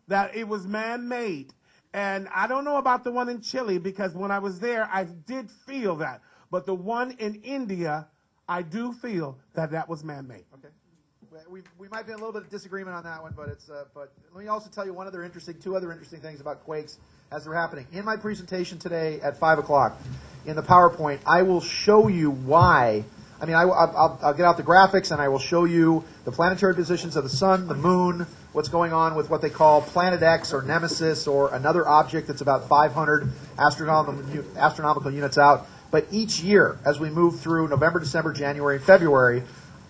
that it was man-made. And I don't know about the one in Chile, because when I was there, I did feel that. But the one in India, I do feel that that was man-made. Okay. We might be in a little bit of disagreement on that one, but but let me also tell you two other interesting things about quakes as they're happening. In my presentation today at 5 o'clock, in the PowerPoint, I will show you why. I mean, I'll get out the graphics and I will show you the planetary positions of the sun, the moon, what's going on with what they call Planet X or Nemesis or another object that's about 500 astronomical units out. But each year, as we move through November, December, January, and February,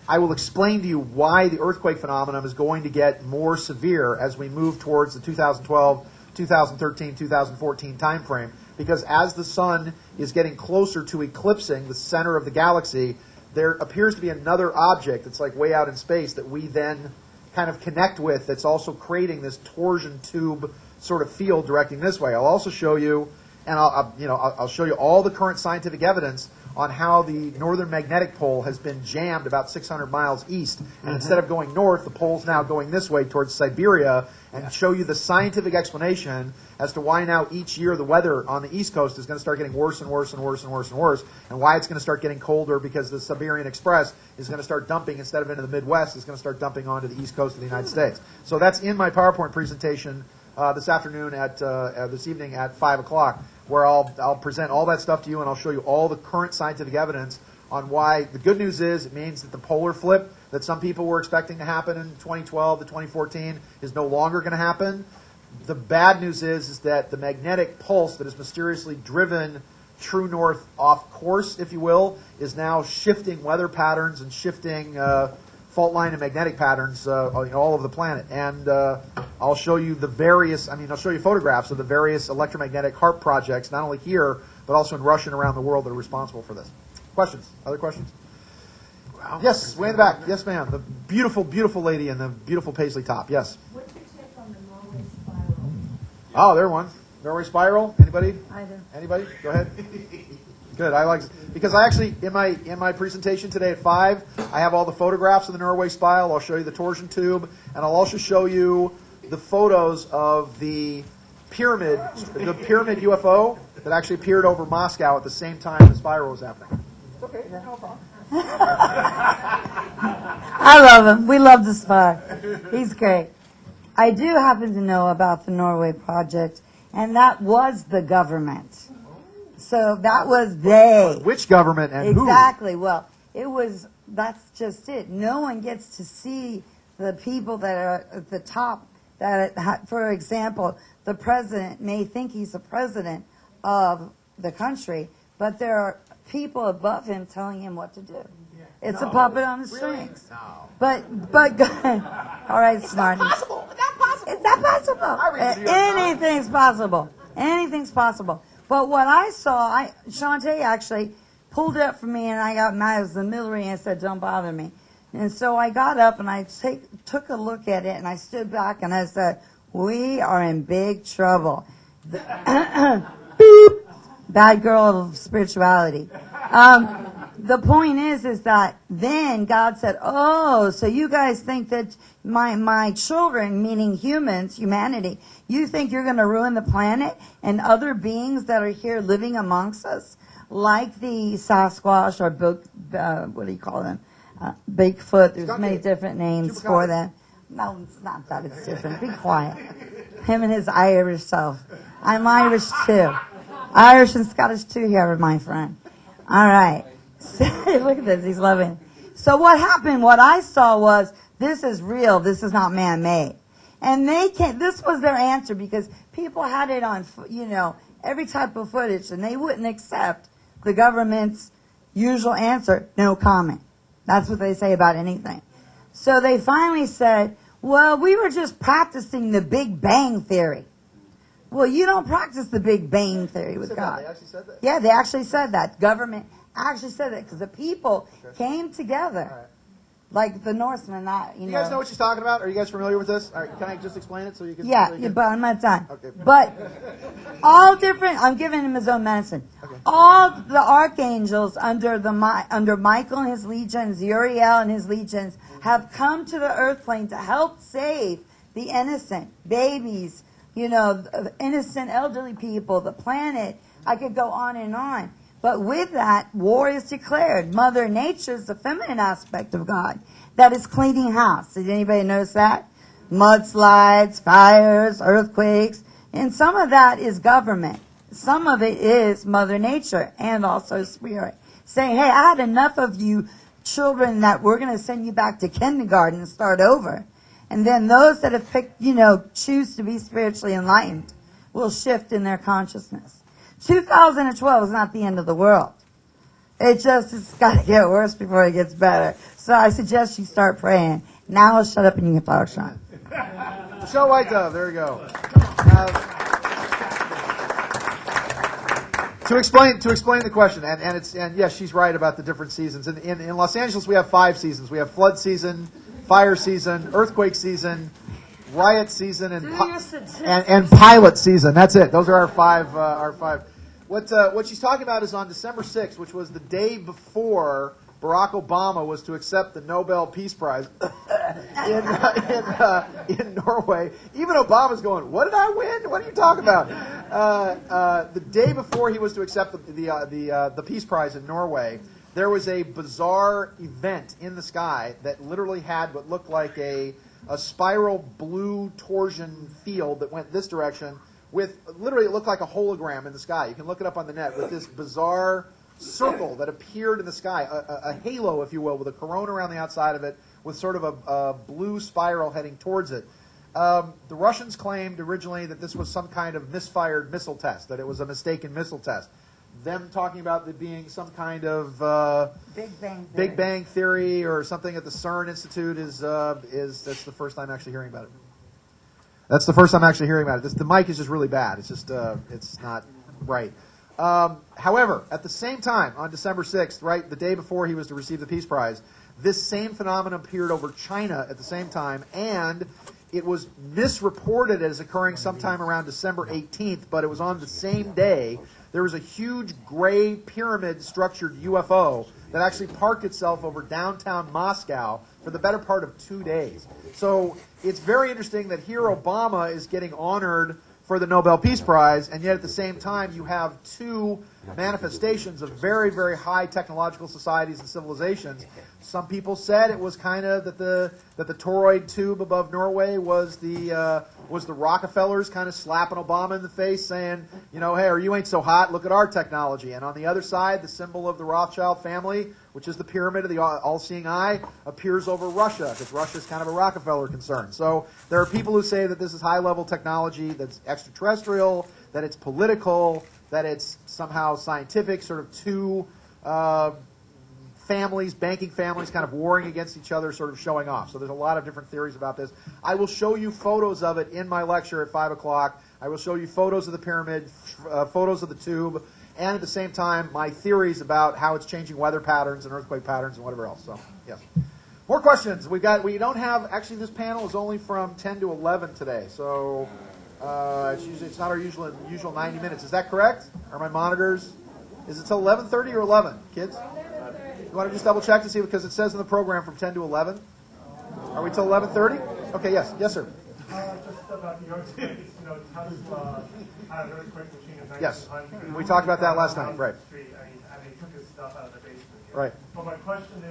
I will explain to you why the earthquake phenomenon is going to get more severe as we move towards the 2012, 2013, 2014 timeframe. Because as the sun is getting closer to eclipsing the center of the galaxy, there appears to be another object that's like way out in space that we then kind of connect with that's also creating this torsion tube sort of field directing this way. I'll also show you, and I'll show you all the current scientific evidence on how the northern magnetic pole has been jammed about 600 miles east. And instead of going north, the pole's now going this way towards Siberia, and show you the scientific explanation as to why now each year the weather on the East Coast is going to start getting worse and worse and worse and worse and worse, and why it's going to start getting colder because the Siberian Express is going to start dumping, instead of into the Midwest, it's going to start dumping onto the East Coast of the United States. So that's in my PowerPoint presentation this afternoon this evening at 5 o'clock, where I'll present all that stuff to you, and I'll show you all the current scientific evidence on why. The good news is it means that the polar flip that some people were expecting to happen in 2012 to 2014 is no longer going to happen. The bad news is that the magnetic pulse that has mysteriously driven true north off course, if you will, is now shifting weather patterns and shifting fault line and magnetic patterns all over the planet. And I'll show you I'll show you photographs of the various electromagnetic HARP projects, not only here, but also in Russia and around the world that are responsible for this. Questions? Other questions? Wow. Yes, way in the back. Yes, ma'am. The beautiful, beautiful lady in the beautiful paisley top. Yes. What's your take on the Norway spiral? Oh, there one. Norway spiral. Anybody? I do. Anybody? Go ahead. Good. I like, because I actually in my presentation today at 5, I have all the photographs of the Norway spiral. I'll show you the torsion tube, and I'll also show you the photos of the pyramid UFO that actually appeared over Moscow at the same time the spiral was happening. It's okay. No problem. I love him. We love the spy. He's great. I do happen to know about the Norway project, and that was the government. So that was they. Which government and who? Exactly. Well, that's just it. No one gets to see the people that are at the top. For example, the president may think he's the president of the country, but there are people above him telling him what to do. It's a puppet on the strings. No. But all right, smarties. Is that possible? Is that possible? Anything's possible. Anything's possible. But what I saw, Shantae actually pulled it up for me, and I got mad. It was the military, and said, "Don't bother me." And so I got up and I took a look at it, and I stood back and I said, "We are in big trouble." Beep. Bad girl of spirituality. The point is that then God said, "Oh, so you guys think that my children, meaning humans, humanity, you think you're going to ruin the planet and other beings that are here living amongst us, like the Sasquatch or what do you call them? Bigfoot. There's many different names for them. No, it's not that. It's different. Be quiet. Him and his Irish self. I'm Irish too. Irish and Scottish too here, my friend. All right. So, look at this. He's loving it. So what happened, what I saw was, this is real. This is not man-made. And this was their answer, because people had it on, every type of footage, and they wouldn't accept the government's usual answer, no comment. That's what they say about anything. So they finally said, well, we were just practicing the Big Bang Theory. Well, you don't practice the Big Bang Theory with God. They actually said that? Yeah, they actually said that. Government actually said that, because the people came together Like the Norsemen, You guys know what she's talking about? Are you guys familiar with this? All right, can I just explain it so you can? Yeah, so you can- but I'm not done. Okay. But all different. I'm giving him his own medicine. Okay. All the archangels under Michael and his legions, Uriel and his legions, have come to the earth plane to help save the innocent babies. Innocent elderly people, the planet. I could go on and on. But with that, war is declared. Mother Nature is the feminine aspect of God that is cleaning house. Did anybody notice that? Mudslides, fires, earthquakes. And some of that is government. Some of it is Mother Nature and also Spirit. Saying, hey, I had enough of you children that we're going to send you back to kindergarten and start over. And then those that have picked, choose to be spiritually enlightened will shift in their consciousness. 2012 is not the end of the world. It's got to get worse before it gets better. So I suggest you start praying. Now I'll shut up and you can talk, Sean. Michelle White Dove, there you go. To explain the question, and yes, she's right about the different seasons. In Los Angeles, we have 5 seasons. We have flood season, fire season, earthquake season, riot season, and pilot season. That's it. Those are our five. What she's talking about is on December 6th, which was the day before Barack Obama was to accept the Nobel Peace Prize in Norway. Even Obama's going, "What did I win? What are you talking about?" The day before he was to accept the Peace Prize in Norway, there was a bizarre event in the sky that literally had what looked like a spiral blue torsion field that went this direction with literally it looked like a hologram in the sky. You can look it up on the net with this bizarre circle that appeared in the sky, a halo, if you will, with a corona around the outside of it with sort of a blue spiral heading towards it. The Russians claimed originally that this was some kind of misfired missile test, that it was a mistaken missile test. Them talking about it being some kind of Big Bang Theory or something at the CERN Institute is that's the first time actually hearing about it. That's the first time actually hearing about it. The mic is just really bad. It's just it's not right. However, at the same time, on December 6th, right, the day before he was to receive the Peace Prize, this same phenomenon appeared over China at the same time, and it was misreported as occurring sometime around December 18th, but it was on the same day. There was a huge gray pyramid-structured UFO that actually parked itself over downtown Moscow for the better part of 2 days. So it's very interesting that here Obama is getting honored for the Nobel Peace Prize, and yet at the same time you have 2 manifestations of very, very high technological societies and civilizations. Some people said it was kind of that the toroid tube above Norway was the Rockefellers kind of slapping Obama in the face, saying, hey, or you ain't so hot, look at our technology. And on the other side, the symbol of the Rothschild family, which is the pyramid of the all-seeing eye, appears over Russia, because Russia is kind of a Rockefeller concern. So there are people who say that this is high-level technology that's extraterrestrial, that it's political, that it's somehow scientific, sort of 2 families, banking families, kind of warring against each other, sort of showing off. So there's a lot of different theories about this. I will show you photos of it in my lecture at 5 o'clock. I will show you photos of the pyramid, photos of the tube, and at the same time, my theories about how it's changing weather patterns and earthquake patterns and whatever else. So, yes. More questions. We don't have, actually this panel is only from 10 to 11 today. So it's not our usual 90 minutes. Is that correct? Are my monitors, is it till 11:30 or 11, kids? You want to just double check to see, because it says in the program from 10 to 11. Are we till 11:30? Okay, yes, sir. Just about the earthquakes, Tesla had an earthquake machine in 1900. Yes, we talked about that last night, right? And he took his stuff out of the basement. Right. But my question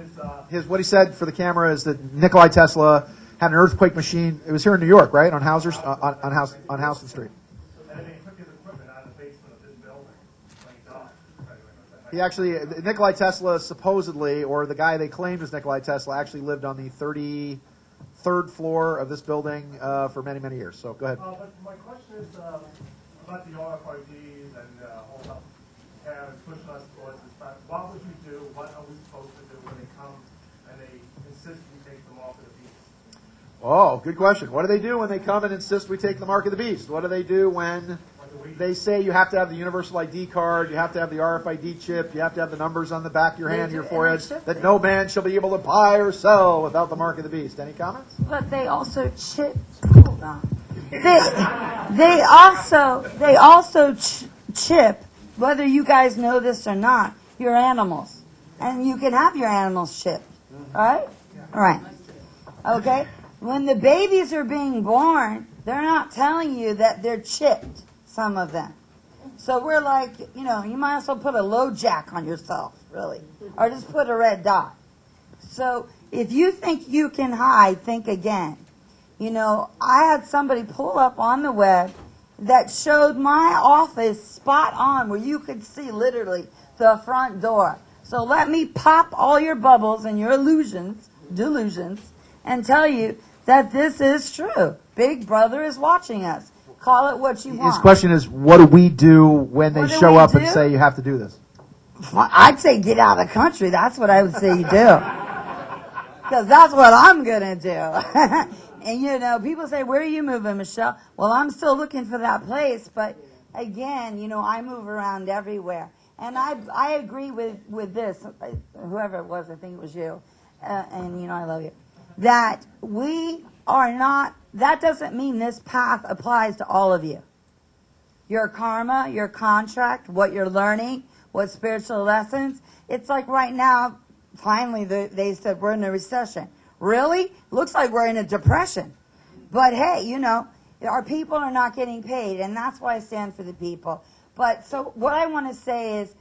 is, What he said for the camera is that Nikola Tesla had an earthquake machine. It was here in New York, right? On Houston Street. and he took his equipment out of the basement of his building when he died. He actually, Nikola Tesla supposedly, or the guy they claimed was Nikola Tesla, actually lived on the 33rd floor of this building for many, many years. So go ahead. But my question is about the RFIDs and all that parents pushing us towards this fact. What would you do? What are we supposed to do when they come and they insist we take them off of the beast? Oh, good question. What do they do when they come and insist we take the mark of the beast? What do they do when They say you have to have the universal ID card, you have to have the RFID chip, you have to have the numbers on the back of your hand, your forehead, that no man shall be able to buy or sell without the mark of the beast. Any comments? But they also chip. Hold on. They also chip, whether you guys know this or not, your animals, and you can have your animals chipped, right? Right. Okay. When the babies are being born, they're not telling you that they're chipped. Some of them. So we're like, you might as well put a low jack on yourself, really, or just put a red dot. So if you think you can hide, think again. I had somebody pull up on the web that showed my office spot on where you could see literally the front door. So let me pop all your bubbles and your delusions, and tell you that this is true. Big Brother is watching us. Call it what you want. His question is, what do we do when they show up and say you have to do this? I'd say get out of the country. That's what I would say you do. Because that's what I'm going to do. And, people say, where are you moving, Michelle? Well, I'm still looking for that place. But, again, I move around everywhere. And I agree with this. Whoever it was, I think it was you. And, I love you. That we are not, that doesn't mean this path applies to all of you. Your karma, your contract, what you're learning, what spiritual lessons. It's like right now, finally they said we're in a recession. Really? Looks like we're in a depression. But hey, our people are not getting paid, and that's why I stand for the people. But so what I want to say is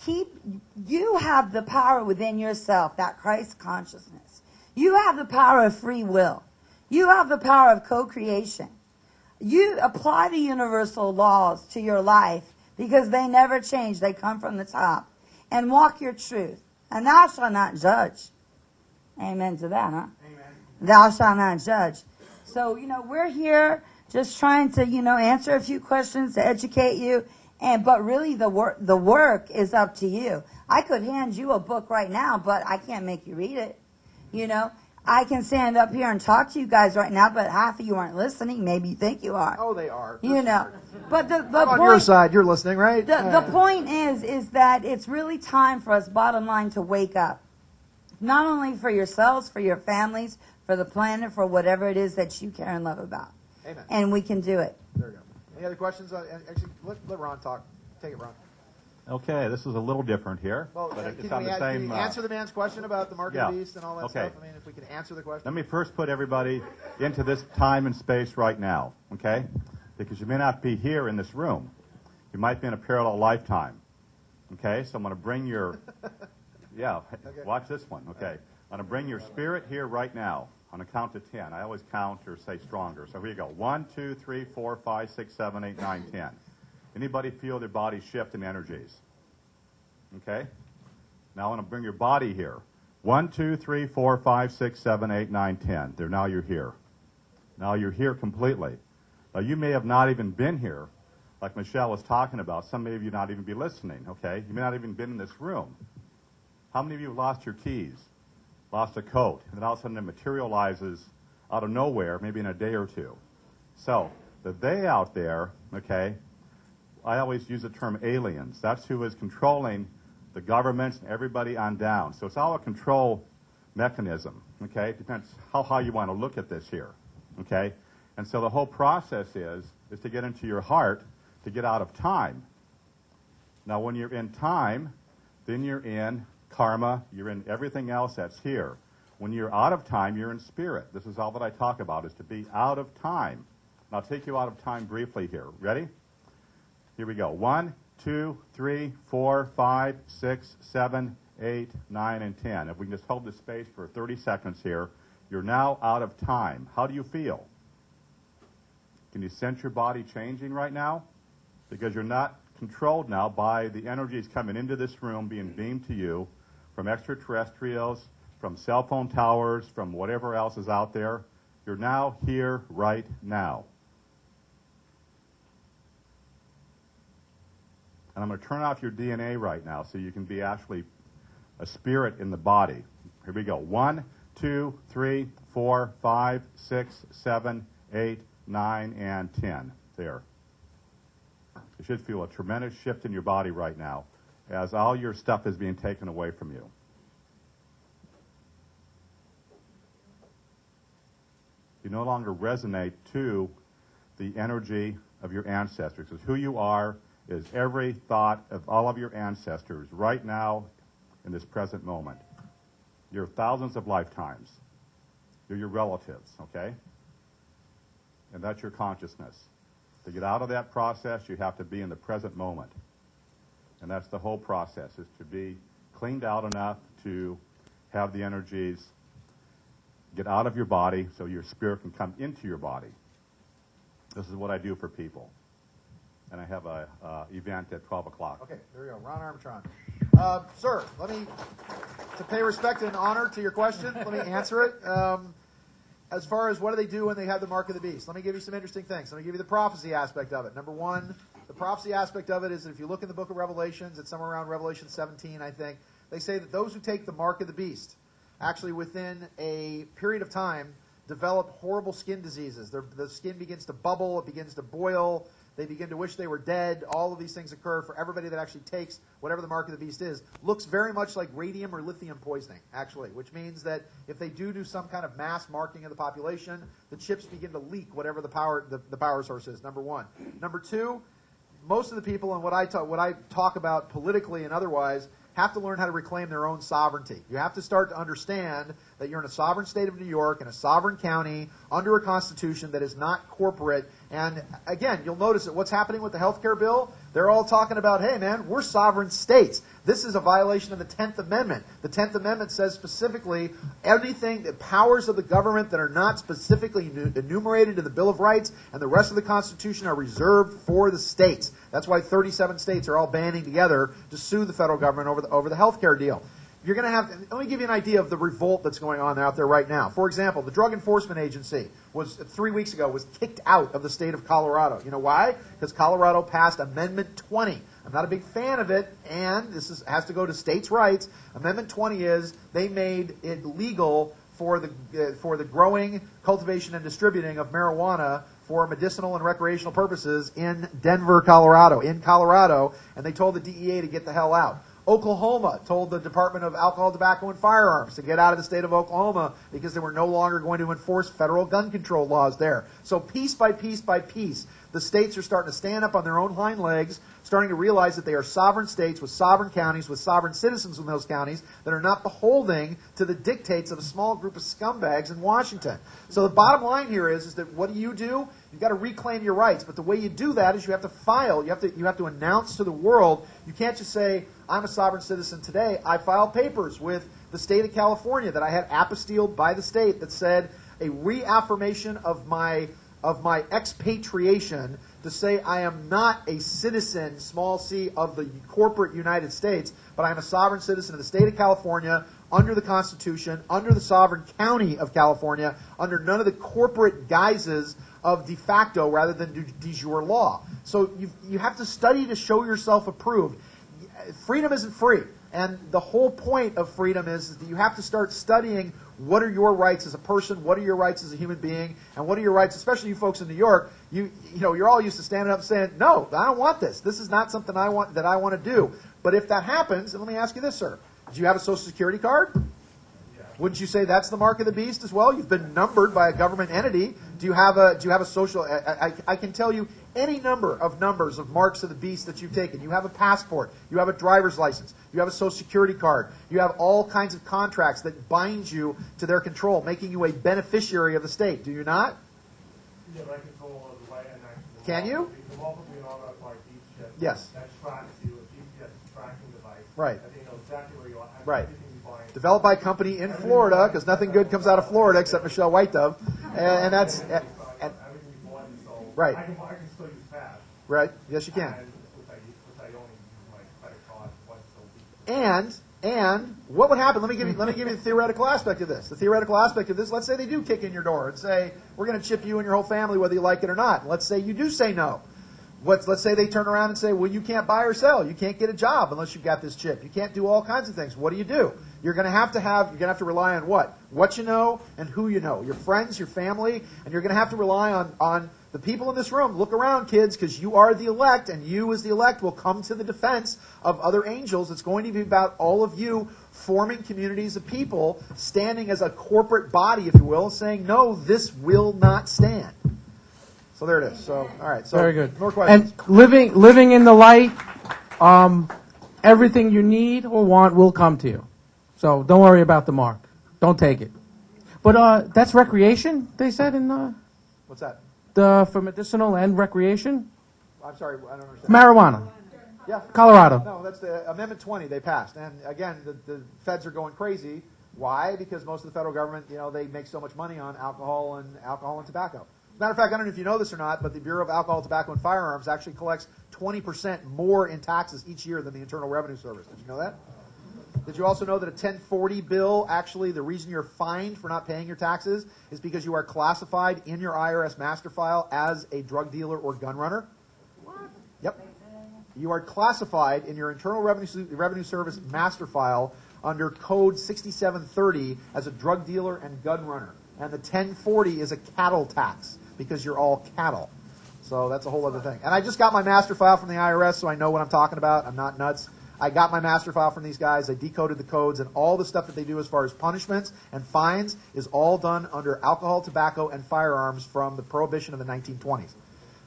you have the power within yourself, that Christ consciousness. You have the power of free will. You have the power of co-creation. You apply the universal laws to your life because they never change. They come from the top. And walk your truth. And thou shalt not judge. Amen to that, huh? Amen. Thou shalt not judge. So, we're here just trying to, answer a few questions to educate you. But really the work is up to you. I could hand you a book right now, but I can't make you read it. I can stand up here and talk to you guys right now, but half of you aren't listening. Maybe you think you are. Oh, they are. But the I'm on your side. You're listening, right? The point is that it's really time for us, bottom line, to wake up. Not only for yourselves, for your families, for the planet, for whatever it is that you care and love about. Amen. And we can do it. There we go. Any other questions? Actually, let Ron talk. Take it, Ron. Okay, this is a little different here, Well, but it's can on the same. Can you answer the man's question about the mark of the beast and all that stuff? I mean, if we can answer the question. Let me first put everybody into this time and space right now, okay? Because you may not be here in this room. You might be in a parallel lifetime, okay? So I'm going to bring your, watch this one, okay? I'm going to bring your spirit here right now on a count to 10. I always count or say stronger. So here you go. 1, 2, 3, 4, 5, 6, 7, 8, 9, 10. Anybody feel their body shift in energies? Okay? Now I want to bring your body here. 1, 2, 3, 4, 5, 6, 7, 8, 9, 10. There, now you're here. Now you're here completely. Now you may have not even been here, like Michelle was talking about. Some of you not even be listening, okay? You may not even been in this room. How many of you have lost your keys? Lost a coat? And then all of a sudden it materializes out of nowhere, maybe in a day or two. So, the they out there, okay, I always use the term aliens. That's who is controlling the governments and everybody on down. So it's all a control mechanism, okay? It depends how high you want to look at this here, okay? And so the whole process is to get into your heart, to get out of time. Now when you're in time, then you're in karma, you're in everything else that's here. When you're out of time, you're in spirit. This is all that I talk about, is to be out of time. And I'll take you out of time briefly here. Ready? Here we go. 1, 2, 3, 4, 5, 6, 7, 8, 9, and 10. If we can just hold this space for 30 seconds here, you're now out of time. How do you feel? Can you sense your body changing right now? Because you're not controlled now by the energies coming into this room, being beamed to you from extraterrestrials, from cell phone towers, from whatever else is out there. You're now here right now. And I'm going to turn off your DNA right now so you can be actually a spirit in the body. Here we go. 1, 2, 3, 4, 5, 6, 7, 8, 9, and 10. There. You should feel a tremendous shift in your body right now as all your stuff is being taken away from you. You no longer resonate to the energy of your ancestors. Because who you are is every thought of all of your ancestors right now in this present moment. You're thousands of lifetimes. You're your relatives, okay? And that's your consciousness. To get out of that process, you have to be in the present moment. And that's the whole process, is to be cleaned out enough to have the energies get out of your body so your spirit can come into your body. This is what I do for people. And I have a event at 12 o'clock. Okay, there we go. Ron Armatron. Sir, to pay respect and honor to your question, let me answer it. As far as what do they do when they have the mark of the beast, let me give you some interesting things. Let me give you the prophecy aspect of it. Number one, the prophecy aspect of it is that if you look in the book of Revelations, it's somewhere around Revelation 17, I think, they say that those who take the mark of the beast actually within a period of time develop horrible skin diseases. The skin begins to bubble, it begins to boil, they begin to wish they were dead. All of these things occur for everybody that actually takes whatever the mark of the beast is. Looks very much like radium or lithium poisoning, actually, which means that if they do some kind of mass marking of the population, the chips begin to leak whatever the power source is, number one. Number two, most of the people, and what I talk about politically and otherwise, have to learn how to reclaim their own sovereignty. You have to start to understand that you're in a sovereign state of New York, in a sovereign county, under a constitution that is not corporate. And again, you'll notice that what's happening with the health care bill, they're all talking about, hey man, we're sovereign states. This is a violation of the 10th Amendment. The 10th Amendment says specifically anything, the powers of the government that are not specifically enumerated in the Bill of Rights and the rest of the Constitution are reserved for the states. That's why 37 states are all banding together to sue the federal government over the health care deal. You're going to have, let me give you an idea of the revolt that's going on out there right now. For example, the Drug Enforcement Agency was 3 weeks ago was kicked out of the state of Colorado. You know why? Because Colorado passed Amendment 20. I'm not a big fan of it, and has to go to states' rights. Amendment 20 is they made it legal for the growing, cultivation, and distributing of marijuana for medicinal and recreational purposes in Denver, Colorado, and they told the DEA to get the hell out. Oklahoma told the Department of Alcohol, Tobacco, and Firearms to get out of the state of Oklahoma because they were no longer going to enforce federal gun control laws there. So piece by piece by piece, the states are starting to stand up on their own hind legs, starting to realize that they are sovereign states with sovereign counties, with sovereign citizens in those counties that are not beholding to the dictates of a small group of scumbags in Washington. So the bottom line here is that what do? You've got to reclaim your rights, but the way you do that is you have to file. You have to announce to the world. You can't just say, I'm a sovereign citizen today. I filed papers with the state of California that I had apostilled by the state that said a reaffirmation of my expatriation to say I am not a citizen, small c, of the corporate United States, but I am a sovereign citizen of the state of California under the Constitution, under the sovereign county of California, under none of the corporate guises of de facto rather than de jure law. So you have to study to show yourself approved. Freedom isn't free. And the whole point of freedom is that you have to start studying what are your rights as a person, what are your rights as a human being, and what are your rights, especially you folks in New York. You're all used to standing up and saying, no, I don't want this. This is not something I want to do. But if that happens, and let me ask you this, sir. Do you have a Social Security card? Yeah. Wouldn't you say that's the mark of the beast as well? You've been numbered by a government entity. Do you have a social? I can tell you any number of numbers of marks of the beast that you've taken. You have a passport. You have a driver's license. You have a Social Security card. You have all kinds of contracts that bind you to their control, making you a beneficiary of the state. Do you not? Yeah, but I control the way and actually. Can you? The law put me on our beach ship. Yes. That tracks you, a GPS tracking device. Right. I think know exactly where you are. Right. Developed by a company in Florida, because nothing good comes out of Florida except Michelle White Dove, and that's right. I can still use fast. Right. Yes, you can. Which I only use my credit card once a week. And what would happen? Let me give you the theoretical aspect of this. The theoretical aspect of this. Let's say they do kick in your door and say, "We're going to chip you and your whole family, whether you like it or not." Let's say you do say no. Let's say they turn around and say, well, you can't buy or sell. You can't get a job unless you've got this chip. You can't do all kinds of things. What do? You're going to have to rely on what? What you know and who you know. Your friends, your family, and you're going to have to rely on the people in this room. Look around, kids, because you are the elect, and you as the elect will come to the defense of other angels. It's going to be about all of you forming communities of people, standing as a corporate body, if you will, saying, no, this will not stand. So there it is. So, all right. So Very good. More questions? And living in the light, everything you need or want will come to you. So don't worry about the mark. Don't take it. But that's recreation, they said in What's that? for medicinal and recreation. I'm sorry, I don't understand. Marijuana. Yeah. Colorado. No, that's the Amendment 20 they passed. And again, the feds are going crazy. Why? Because most of the federal government, they make so much money on alcohol and tobacco. As a matter of fact, I don't know if you know this or not, but the Bureau of Alcohol, Tobacco, and Firearms actually collects 20% more in taxes each year than the Internal Revenue Service. Did you know that? Did you also know that a 1040 bill, actually, the reason you're fined for not paying your taxes is because you are classified in your IRS master file as a drug dealer or gun runner? What? Yep. You are classified in your Internal Revenue Service master file under Code 6730 as a drug dealer and gun runner. And the 1040 is a cattle tax because you're all cattle. So that's a whole other thing. And I just got my master file from the IRS, so I know what I'm talking about. I'm not nuts. I got my master file from these guys. I decoded the codes, and all the stuff that they do as far as punishments and fines is all done under alcohol, tobacco, and firearms from the prohibition of the 1920s.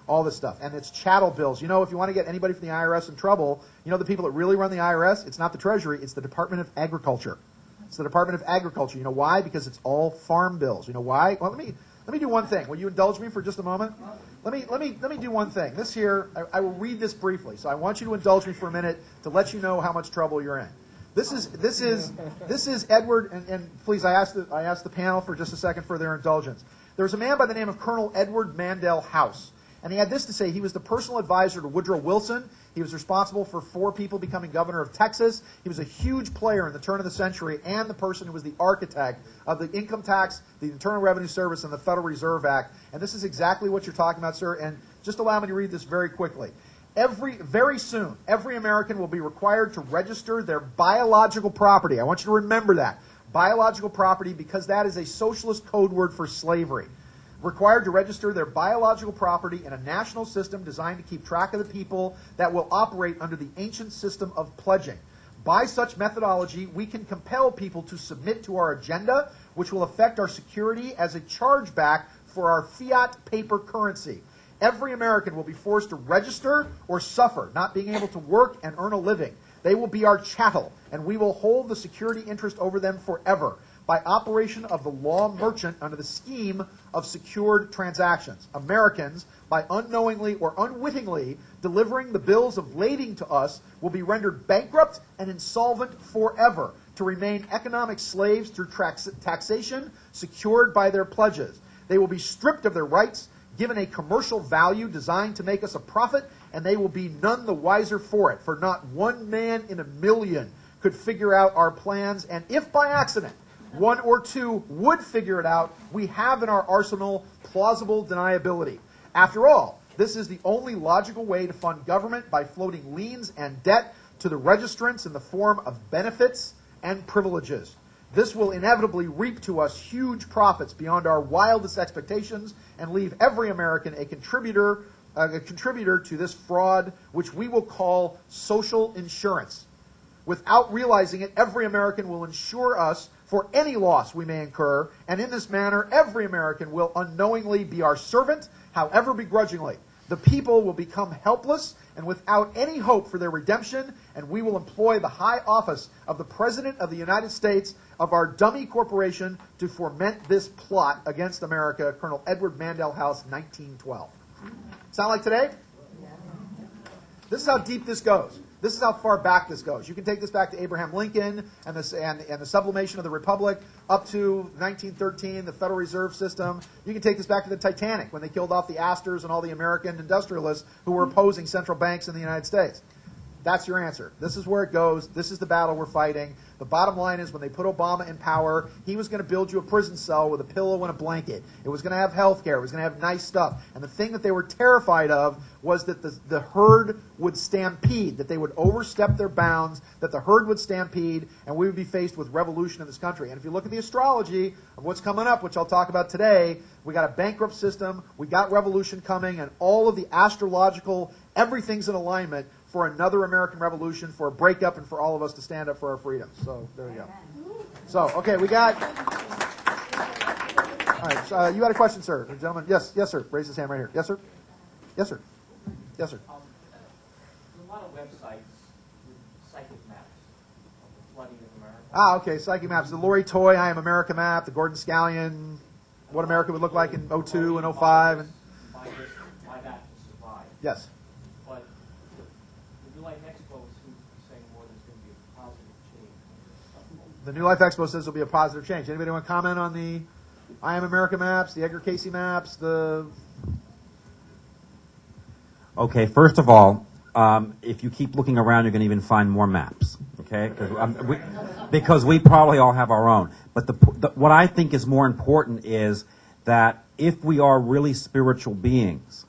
All this stuff. And it's chattel bills. If you want to get anybody from the IRS in trouble, the people that really run the IRS, it's not the Treasury, it's the Department of Agriculture. It's the Department of Agriculture. You know why? Because it's all farm bills. You know why? Well, let me do one thing. Will you indulge me for just a moment? Let me do one thing. This here, I will read this briefly. So I want you to indulge me for a minute to let you know how much trouble you're in. This is Edward, and please, I asked the panel for just a second for their indulgence. There was a man by the name of Colonel Edward Mandel House, and he had this to say. He was the personal advisor to Woodrow Wilson. He was responsible for 4 people becoming governor of Texas. He was a huge player in the turn of the century and the person who was the architect of the income tax, the Internal Revenue Service, and the Federal Reserve Act. And this is exactly what you're talking about, sir. And just allow me to read this very quickly. Very soon, every American will be required to register their biological property. I want you to remember that. Biological property, because that is a socialist code word for slavery. Required to register their biological property in a national system designed to keep track of the people that will operate under the ancient system of pledging. By such methodology, we can compel people to submit to our agenda, which will affect our security as a chargeback for our fiat paper currency. Every American will be forced to register or suffer not being able to work and earn a living. They will be our chattel, and we will hold the security interest over them forever, by operation of the law merchant under the scheme of secured transactions. Americans, by unknowingly or unwittingly delivering the bills of lading to us, will be rendered bankrupt and insolvent forever, to remain economic slaves through taxation secured by their pledges. They will be stripped of their rights, given a commercial value designed to make us a profit, and they will be none the wiser for it, for not one man in a million could figure out our plans, and if by accident 1 or 2 would figure it out, we have in our arsenal plausible deniability. After all, this is the only logical way to fund government, by floating liens and debt to the registrants in the form of benefits and privileges. This will inevitably reap to us huge profits beyond our wildest expectations and leave every American a contributor to this fraud, which we will call social insurance. Without realizing it, every American will insure us for any loss we may incur, and in this manner, every American will unknowingly be our servant, however begrudgingly. The people will become helpless and without any hope for their redemption, and we will employ the high office of the President of the United States of our dummy corporation to foment this plot against America. Colonel Edward Mandel House, 1912. Sound like today? This is how deep this goes. This is how far back this goes. You can take this back to Abraham Lincoln and the sublimation of the Republic up to 1913, the Federal Reserve System. You can take this back to the Titanic when they killed off the Astors and all the American industrialists who were opposing central banks in the United States. That's your answer. This is where it goes. This is the battle we're fighting. The bottom line is when they put Obama in power, he was going to build you a prison cell with a pillow and a blanket. It was going to have health care. It was going to have nice stuff. And the thing that they were terrified of was that the herd would stampede, that they would overstep their bounds, that the herd would stampede, and we would be faced with revolution in this country. And if you look at the astrology of what's coming up, which I'll talk about today, we got a bankrupt system, we got revolution coming, and all of the astrological, everything's in alignment for another American Revolution, for a breakup, and for all of us to stand up for our freedoms. So there we go. So, okay, we got... All right, so, you had a question, sir. Gentlemen, yes, sir. Raise his hand right here. Yes, sir. Yes, sir. Yes, sir. There's a lot of websites with psychic maps of the flooding in America. Ah, okay, psychic maps. The Lori Toy I Am America map, the Gordon Scallion, what America would look like in 02 and 05. And... By that to survive. Yes. But the NEWLIFE Expo seems to be saying more there's going to be a positive change. The NEWLIFE Expo says there'll be a positive change. Anybody want to comment on the I Am America maps, the Edgar Casey maps, the... Okay, first of all, if you keep looking around, you're going to even find more maps, okay? Because we probably all have our own. But what I think is more important is that if we are really spiritual beings,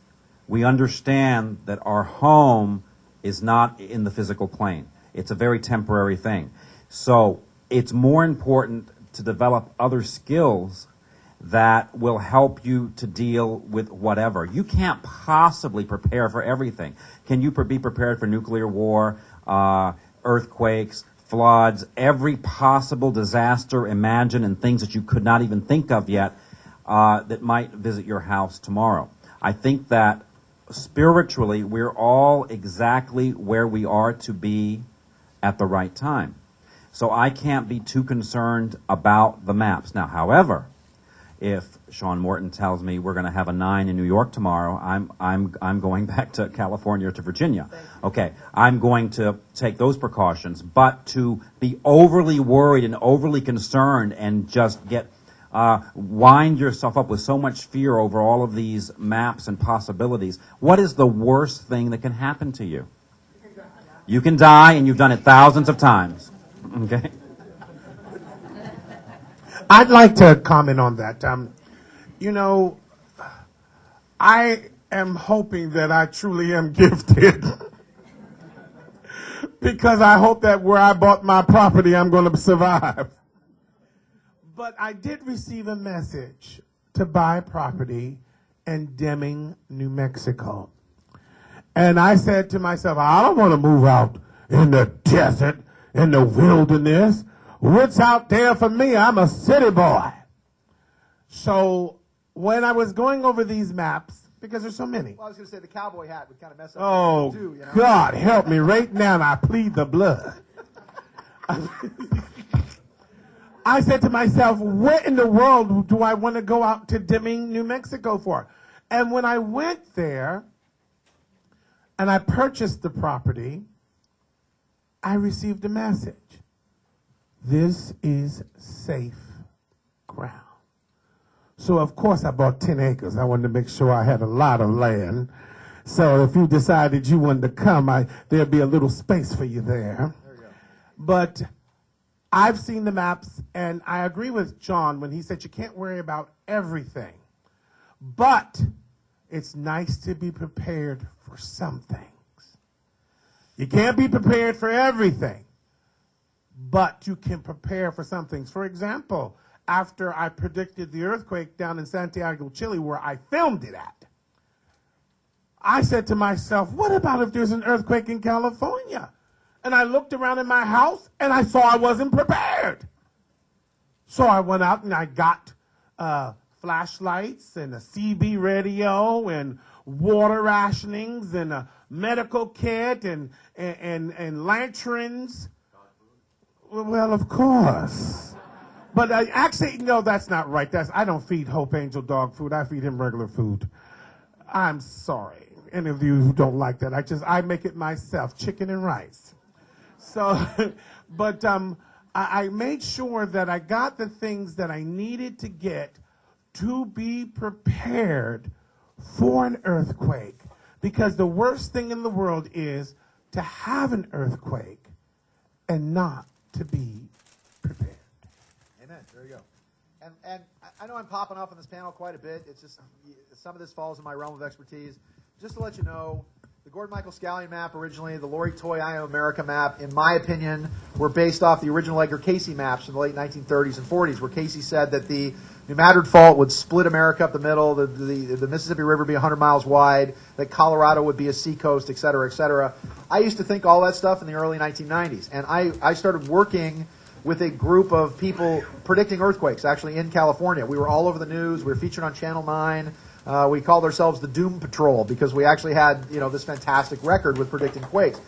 we understand that our home is not in the physical plane. It's a very temporary thing. So it's more important to develop other skills that will help you to deal with whatever. You can't possibly prepare for everything. Can you be prepared for nuclear war, earthquakes, floods, every possible disaster imagined, and things that you could not even think of yet that might visit your house tomorrow? I think that spiritually we're all exactly where we are to be at the right time. So I can't be too concerned about the maps. Now, however, if Sean Morton tells me we're going to have a 9 in New York tomorrow, I'm going back to California or to Virginia. Okay, I'm going to take those precautions. But to be overly worried and overly concerned and just get wind yourself up with so much fear over all of these maps and possibilities, what is the worst thing that can happen to you? You can die, and you've done it thousands of times. Okay. I'd like to comment on that. You know, I am hoping that I truly am gifted because I hope that where I bought my property, I'm going to survive. But I did receive a message to buy property in Deming, New Mexico. And I said to myself, I don't want to move out in the desert, in the wilderness. What's out there for me? I'm a city boy. So when I was going over these maps, because there's so many. Well, I was going to say the cowboy hat would kind of mess up. Oh, too, you know? God, help me right now, and I plead the blood. I said to myself, what in the world do I want to go out to Deming, New Mexico for? And when I went there and I purchased the property, I received a message. This is safe ground. So, of course, I bought 10 acres. I wanted to make sure I had a lot of land. So if you decided you wanted to come, there'd be a little space for you there. There you go. But I've seen the maps, and I agree with John when he said you can't worry about everything. But it's nice to be prepared for some things. You can't be prepared for everything, but you can prepare for some things. For example, after I predicted the earthquake down in Santiago, Chile, where I filmed it at, I said to myself, what about if there's an earthquake in California? And I looked around in my house, and I saw I wasn't prepared. So I went out and I got flashlights and a CB radio and water rationings and a medical kit and lanterns. Well, of course. But actually, no, that's not right. I don't feed Hope Angel dog food. I feed him regular food. I'm sorry. Any of you who don't like that, I make it myself, chicken and rice. So, but I made sure that I got the things that I needed to get to be prepared for an earthquake. Because the worst thing in the world is to have an earthquake and not to be prepared. Amen. There you go. And I know I'm popping off on this panel quite a bit. It's just some of this falls in my realm of expertise. Just to let you know, the Gordon Michael Scallion map originally, the Lori Toy I Am America map, in my opinion, were based off the original Edgar Cayce maps from the late 1930s and 40s, where Cayce said that the New Madrid Fault would split America up the middle, the Mississippi River would be 100 miles wide, that Colorado would be a seacoast, et cetera, et cetera. I used to think all that stuff in the early 1990s, and I started working with a group of people predicting earthquakes, actually in California. We were all over the news. We were featured on Channel 9. We called ourselves the Doom Patrol because we actually had, this fantastic record with predicting quakes.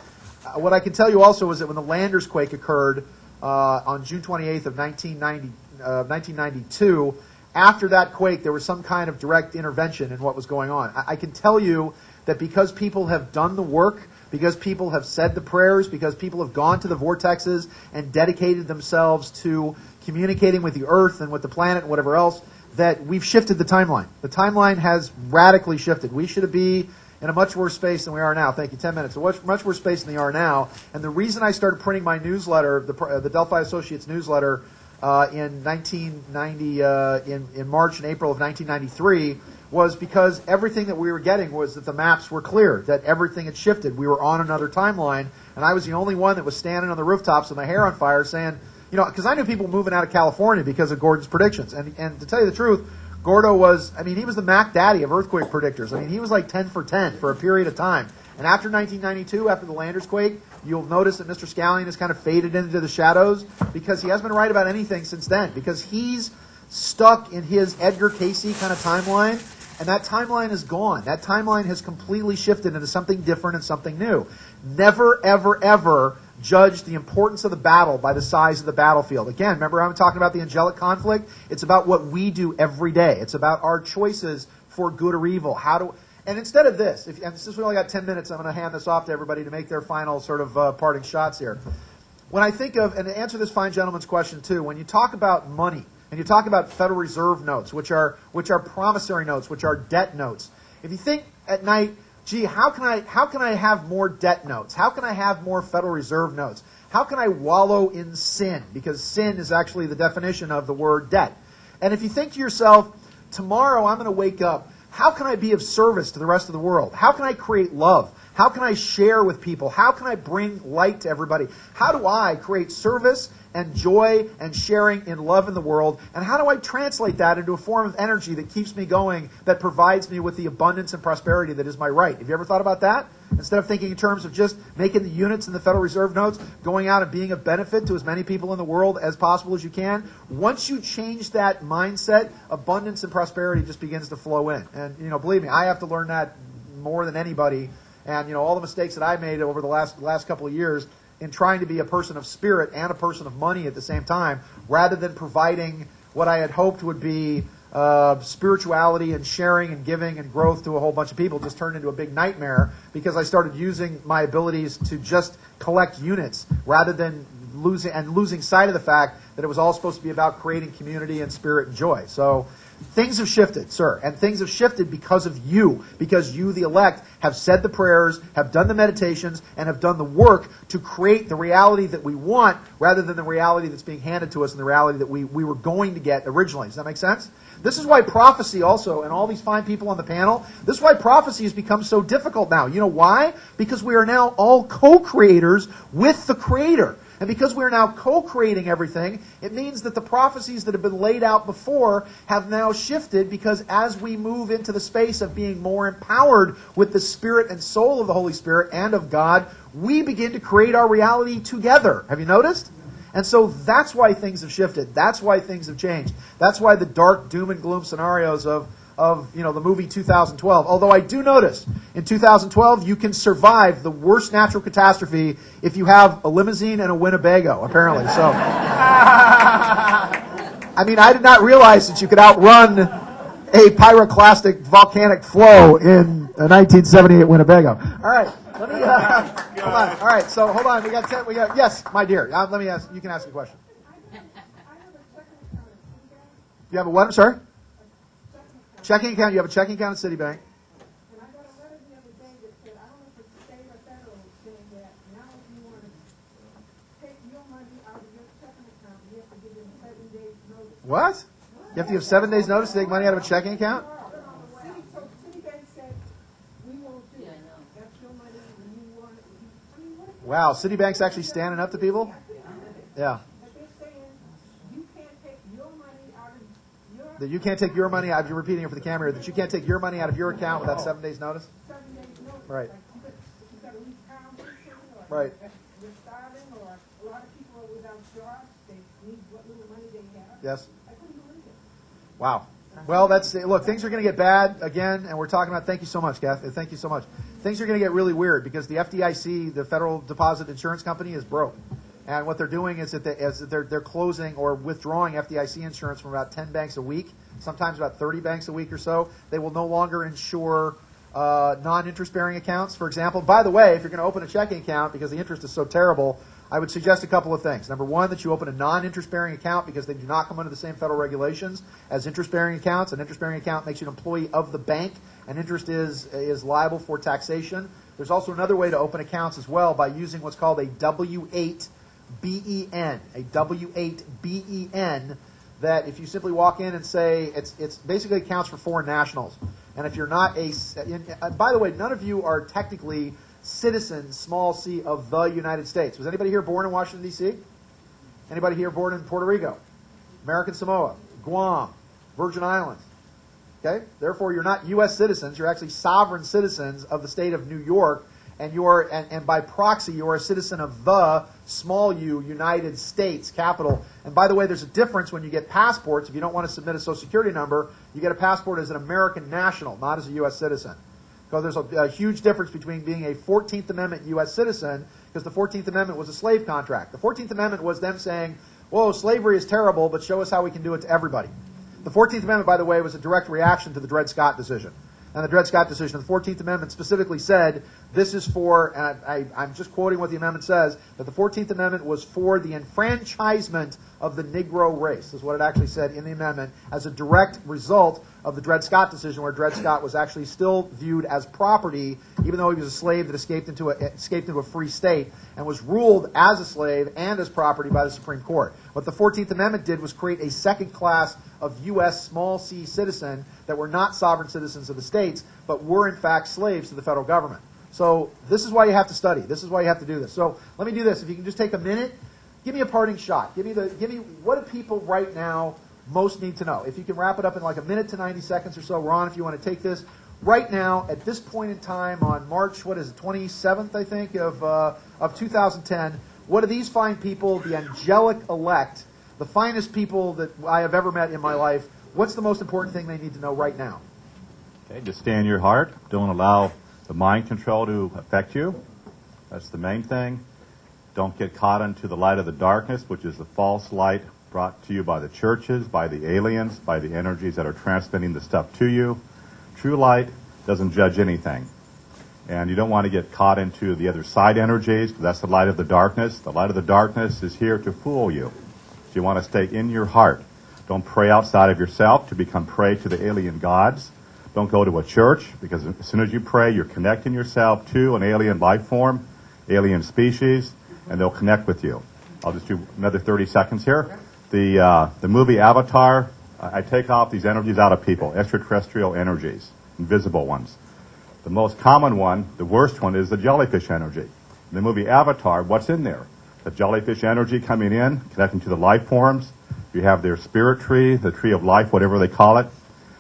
What I can tell you also is that when the Landers quake occurred on June 28th of 1992, after that quake, there was some kind of direct intervention in what was going on. I can tell you that because people have done the work, because people have said the prayers, because people have gone to the vortexes and dedicated themselves to communicating with the earth and with the planet and whatever else, that we've shifted the timeline. The timeline has radically shifted. We should be in a much worse space than we are now. Thank you, 10 minutes. A much worse space than we are now. And the reason I started printing my newsletter, the Delphi Associates newsletter, in 1990, in March and April of 1993, was because everything that we were getting was that the maps were clear, that everything had shifted. We were on another timeline, and I was the only one that was standing on the rooftops with my hair on fire saying, because I knew people moving out of California because of Gordon's predictions. And to tell you the truth, Gordo was, he was the Mac Daddy of earthquake predictors. He was like 10 for 10 for a period of time. And after 1992, after the Landers quake, you'll notice that Mr. Scallion has kind of faded into the shadows because he hasn't been right about anything since then, because he's stuck in his Edgar Cayce kind of timeline, and that timeline is gone. That timeline has completely shifted into something different and something new. Never, ever, ever judge the importance of the battle by the size of the battlefield. Again, remember I'm talking about the angelic conflict? It's about what we do every day. It's about our choices for good or evil. And instead of this, and since we only got 10 minutes, I'm going to hand this off to everybody to make their final sort of parting shots here. When I think of, and to answer this fine gentleman's question too, when you talk about money, and you talk about Federal Reserve notes, which are promissory notes, which are debt notes, if you think at night, gee, how can I have more debt notes? How can I have more Federal Reserve notes? How can I wallow in sin? Because sin is actually the definition of the word debt. And if you think to yourself, tomorrow I'm going to wake up, how can I be of service to the rest of the world? How can I create love? How can I share with people? How can I bring light to everybody? How do I create service and joy and sharing in love in the world? And how do I translate that into a form of energy that keeps me going, that provides me with the abundance and prosperity that is my right? Have you ever thought about that? Instead of thinking in terms of just making the units in the Federal Reserve notes, going out and being a benefit to as many people in the world as possible as you can, once you change that mindset, abundance and prosperity just begins to flow in. And, believe me, I have to learn that more than anybody. And, all the mistakes that I made over the last couple of years in trying to be a person of spirit and a person of money at the same time, rather than providing what I had hoped would be spirituality and sharing and giving and growth to a whole bunch of people, just turned into a big nightmare because I started using my abilities to just collect units rather than losing sight of the fact that it was all supposed to be about creating community and spirit and joy. So things have shifted, sir, and things have shifted because of you, because you, the elect, have said the prayers, have done the meditations, and have done the work to create the reality that we want rather than the reality that's being handed to us and the reality that we were going to get originally. Does that make sense? This is why prophecy also, and all these fine people on the panel, this is why prophecy has become so difficult now. You know why? Because we are now all co-creators with the Creator. And because we are now co-creating everything, it means that the prophecies that have been laid out before have now shifted, because as we move into the space of being more empowered with the spirit and soul of the Holy Spirit and of God, we begin to create our reality together. Have you noticed? And so that's why things have shifted. That's why things have changed. That's why the dark doom and gloom scenarios of the movie 2012. Although I do notice in 2012 you can survive the worst natural catastrophe if you have a limousine and a Winnebago, apparently. So, I did not realize that you could outrun a pyroclastic volcanic flow in a 1978 Winnebago. All right, let me hold on. All right, so hold on. We got yes, my dear. Let me ask. You can ask a question. You have a what? I'm sorry. Checking account. You have a checking account at Citibank. And I got a letter the other day that said, I don't know if it's state or federal, saying that What? You have to give 7 days notice to take money out of a checking account? Citibank said, we won't do it. That's your money, when you want it. I mean, what if Wow, Citibank's actually standing up to people? Yeah. but they're saying, you can't take your money out of your That you can't take your money out, you're repeating it for the camera, that you can't take your money out of your account without 7 days notice? 7 days notice. Right. Like, you got to leave town or something, or Right. you're starving, or a lot of people are without jobs, they need what little money they have. Yes. I couldn't believe it. Wow. Well, look, things are going to get bad again, and we're talking about, thank you so much, Kath. Thank you so much. Things are going to get really weird because the FDIC, the Federal Deposit Insurance Company, is broke. And what they're doing is that they're closing or withdrawing FDIC insurance from about 10 banks a week, sometimes about 30 banks a week or so. They will no longer insure non-interest-bearing accounts, for example. By the way, if you're going to open a checking account because the interest is so terrible, I would suggest a couple of things. Number one, that you open a non-interest-bearing account because they do not come under the same federal regulations as interest-bearing accounts. An interest-bearing account makes you an employee of the bank, and interest is liable for taxation. There's also another way to open accounts as well by using what's called a W-8 BEN, a W-8 BEN, that if you simply walk in and say, it's basically accounts for foreign nationals. And if you're not by the way, none of you are technically citizens, small c, of the United States. Was anybody here born in Washington, D.C.? Anybody here born in Puerto Rico? American Samoa? Guam? Virgin Islands? Okay? Therefore, you're not U.S. citizens. You're actually sovereign citizens of the state of New York, and by proxy, you're a citizen of the small u United States capital. And by the way, there's a difference when you get passports. If you don't want to submit a Social Security number, you get a passport as an American national, not as a U.S. citizen. Because there's a huge difference between being a 14th Amendment U.S. citizen, because the 14th Amendment was a slave contract. The 14th Amendment was them saying, whoa, slavery is terrible, but show us how we can do it to everybody. The 14th Amendment, by the way, was a direct reaction to the Dred Scott decision. And the Dred Scott decision, the 14th Amendment specifically said, this is for, and I'm just quoting what the amendment says, that the 14th Amendment was for the enfranchisement of the Negro race, is what it actually said in the amendment, as a direct result of the Dred Scott decision, where Dred Scott was actually still viewed as property, even though he was a slave that escaped into a free state, and was ruled as a slave and as property by the Supreme Court. What the 14th Amendment did was create a second class of U.S. small c citizen that were not sovereign citizens of the states, but were in fact slaves to the federal government. So this is why you have to study. This is why you have to do this. So let me do this. If you can just take a minute, give me a parting shot. Give me what do people right now most need to know? If you can wrap it up in like a minute to 90 seconds or so, Ron, if you want to take this. Right now, at this point in time, on March, 27th, I think, of 2010, what do these fine people, the angelic elect, the finest people that I have ever met in my life, what's the most important thing they need to know right now? Okay, just stay in your heart. Don't allow the mind control to affect you. That's the main thing. Don't get caught into the light of the darkness, which is the false light brought to you by the churches, by the aliens, by the energies that are transmitting the stuff to you. True light doesn't judge anything. And you don't want to get caught into the other side energies, because that's the light of the darkness. The light of the darkness is here to fool you. So you want to stay in your heart. Don't pray outside of yourself to become prey to the alien gods. Don't go to a church, because as soon as you pray, you're connecting yourself to an alien life form, alien species, and they'll connect with you. I'll just do another 30 seconds here. The movie Avatar, I take off these energies out of people, extraterrestrial energies, invisible ones. The most common one, the worst one, is the jellyfish energy. In the movie Avatar, what's in there? The jellyfish energy coming in, connecting to the life forms. You have their spirit tree, the tree of life, whatever they call it.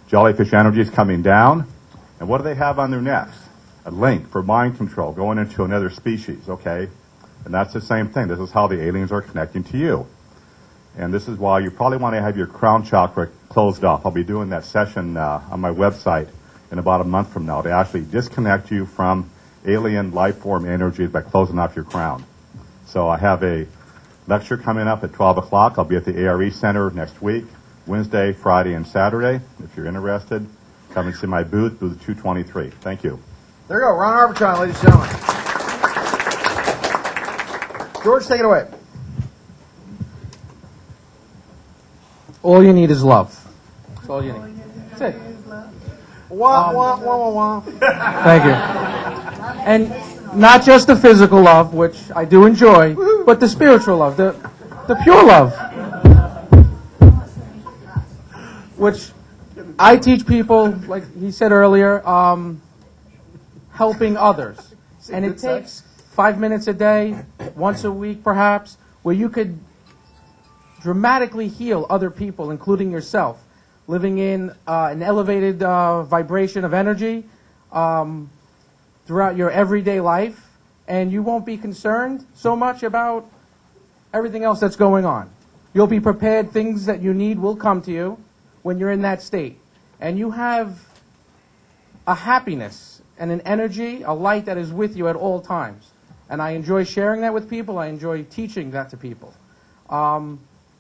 Jellyfish energy is coming down. And what do they have on their necks? A link for mind control, going into another species, okay? And that's the same thing. This is how the aliens are connecting to you. And this is why you probably want to have your crown chakra closed off. I'll be doing that session on my website in about a month from now to actually disconnect you from alien life form energies by closing off your crown. So I have a lecture coming up at 12 o'clock. I'll be at the ARE Center next week, Wednesday, Friday, and Saturday. If you're interested, come and see my booth, booth 223. Thank you. There you go, Ron Arbitron, ladies and gentlemen. George, take it away. All you need is love. That's all you need. That's it. Wah, wah, wah, wah, wah. Thank you. And not just the physical love, which I do enjoy, but the spiritual love, the pure love. which I teach people, like he said earlier, helping others. And it takes 5 minutes a day, once a week perhaps, where you could dramatically heal other people, including yourself, living in an elevated vibration of energy throughout your everyday life, and you won't be concerned so much about everything else that's going on. You'll be prepared. Things that you need will come to you when you're in that state. And you have a happiness and an energy, a light that is with you at all times. And I enjoy sharing that with people. I enjoy teaching that to people.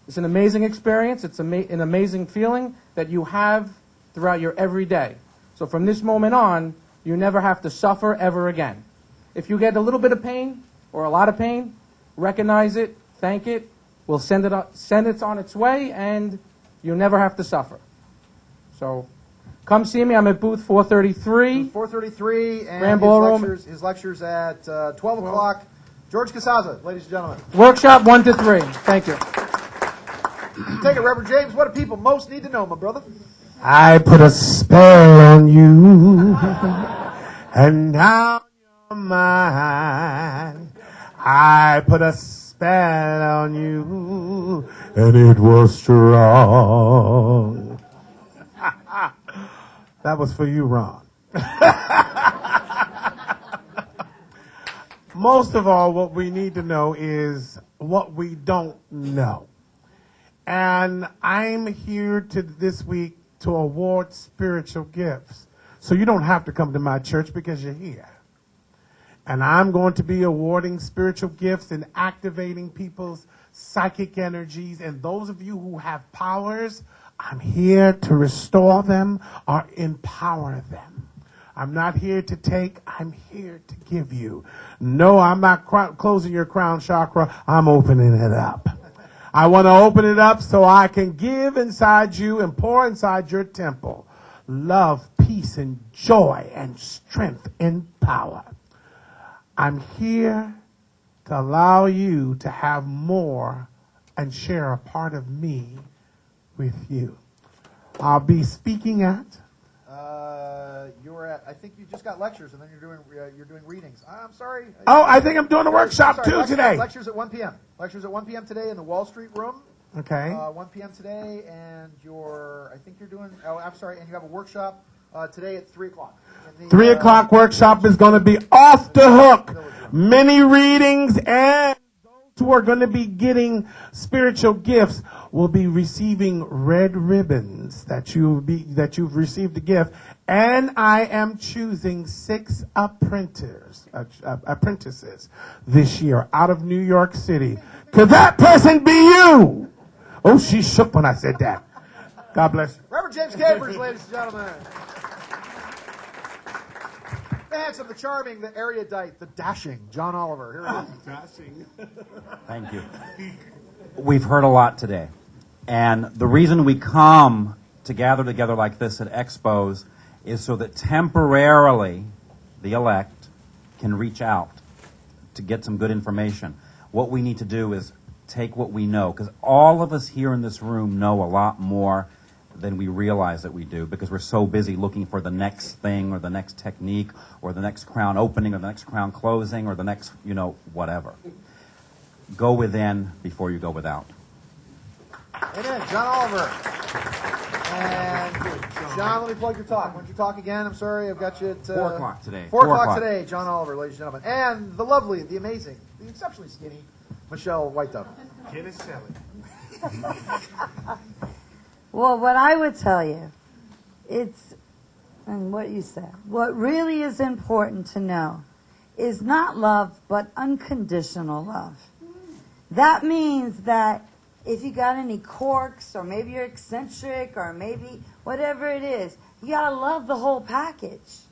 It's an amazing experience. It's an amazing feeling that you have throughout your everyday. So from this moment on, you never have to suffer ever again. If you get a little bit of pain or a lot of pain, recognize it, thank it. We'll send it on its way, and you'll never have to suffer. So come see me. I'm at booth 433. 433, and Grand Ballroom. his lectures at 12 o'clock. George Casaza, ladies and gentlemen. Workshop 1 to 3. Thank you. Take it, Reverend James. What do people most need to know, my brother? I put a spell on you, and now you're mine. I put a spell on you, and it was strong. That was for you, Ron. Most of all, what we need to know is what we don't know. And I'm here this week to award spiritual gifts. So you don't have to come to my church because you're here. And I'm going to be awarding spiritual gifts and activating people's psychic energies. And those of you who have powers, I'm here to restore them or empower them. I'm not here to take, I'm here to give you. No, I'm not closing your crown chakra, I'm opening it up. I want to open it up so I can give inside you and pour inside your temple love, peace, and joy, and strength and power. I'm here to allow you to have more and share a part of me with you. I'll be speaking at. You're at. I think you just got lectures, and then you're doing readings. I'm sorry. Oh, I think I'm doing a workshop today. Lectures at 1 p.m. Lectures at 1 p.m. today in the Wall Street room. Okay. 1 p.m. today, and I think you're doing. Oh, I'm sorry, and you have a workshop today at 3 o'clock. 3 o'clock workshop is going to be off the hook. Many readings, and those who are going to be getting spiritual gifts will be receiving red ribbons that you've received a gift. And I am choosing 6 apprentices this year out of New York City. Could that person be you? Oh, she shook when I said that. God bless you. Reverend James Capers, ladies and gentlemen. The handsome, the charming, the erudite, the dashing John Oliver. Here it is. Dashing. Thank you. We've heard a lot today. And the reason we come to gather together like this at expos is so that temporarily the elect can reach out to get some good information. What we need to do is take what we know, because all of us here in this room know a lot more than we realize that we do, because we're so busy looking for the next thing or the next technique or the next crown opening or the next crown closing or the next, whatever. Go within before you go without. Amen. John Oliver. And John, let me plug your talk. Why don't you talk again? I'm sorry, I've got you at 4 o'clock today. 4 o'clock today, John Oliver, ladies and gentlemen. And the lovely, the amazing, the exceptionally skinny Michelle Whitedove. Get it, Shelly. Well, what I would tell you, and what you said, what really is important to know is not love, but unconditional love. That means that if you got any quirks, or maybe you're eccentric, or maybe whatever it is, you gotta love the whole package.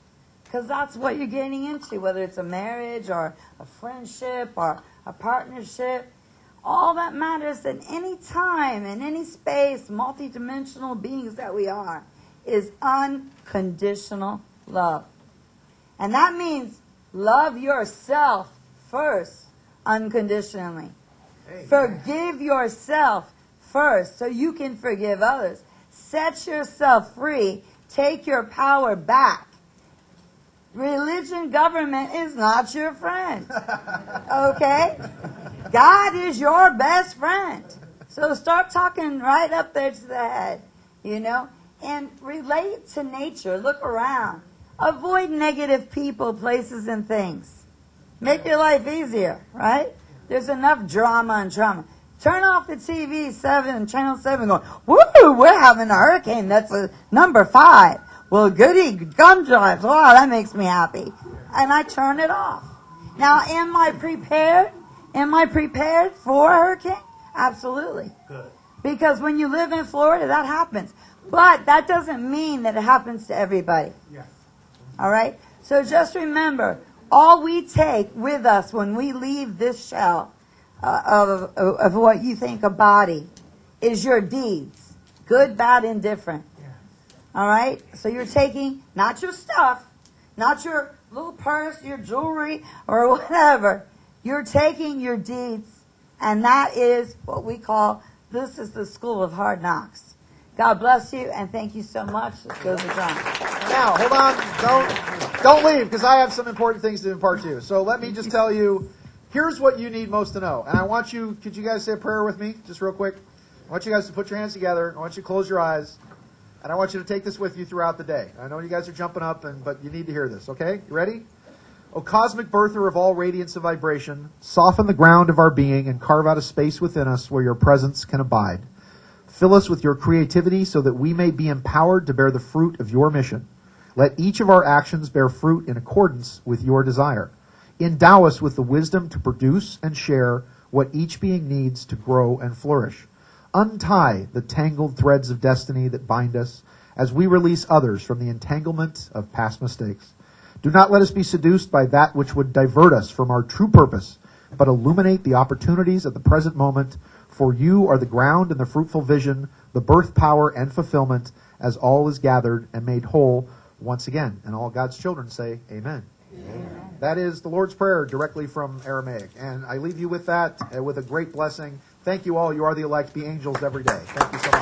Because that's what you're getting into, whether it's a marriage, or a friendship, or a partnership. All that matters at any time, in any space, multidimensional beings that we are, is unconditional love. And that means love yourself first, unconditionally. Forgive yourself first so you can forgive others. Set yourself free. Take your power back. Religion, government is not your friend. Okay? God is your best friend. So start talking right up there to the head, you know? And relate to nature. Look around. Avoid negative people, places, and things. Make your life easier, right? There's enough drama and trauma. Turn off the TV, channel 7, going, woo, we're having a hurricane. That's a number 5. Well, goody, gumdrops. Wow, that makes me happy. And I turn it off. Now, am I prepared? Am I prepared for a hurricane? Absolutely. Good. Because when you live in Florida, that happens. But that doesn't mean that it happens to everybody. Yes. All right? So just remember, all we take with us when we leave this shell of what you think a body is your deeds. Good, bad, indifferent. All right? So you're taking not your stuff, not your little purse, your jewelry, or whatever. You're taking your deeds, and that is what we call, this is the school of hard knocks. God bless you, and thank you so much. This goes to John. Now, hold on. Don't leave, because I have some important things to impart to you. So let me just tell you, here's what you need most to know. And I want you, could you guys say a prayer with me, just real quick? I want you guys to put your hands together. I want you to close your eyes. And I want you to take this with you throughout the day. I know you guys are jumping up, but you need to hear this, okay? You ready? O cosmic birther of all radiance and vibration, soften the ground of our being and carve out a space within us where your presence can abide. Fill us with your creativity so that we may be empowered to bear the fruit of your mission. Let each of our actions bear fruit in accordance with your desire. Endow us with the wisdom to produce and share what each being needs to grow and flourish. Untie the tangled threads of destiny that bind us as we release others from the entanglement of past mistakes. Do not let us be seduced by that which would divert us from our true purpose, but illuminate the opportunities at the present moment, for you are the ground and the fruitful vision, the birth power and fulfillment, as all is gathered and made whole once again. And all God's children say, Amen. Amen. That is the Lord's Prayer directly from Aramaic. And I leave you with that, with a great blessing. Thank you all. You are the elect. Be angels every day. Thank you so much.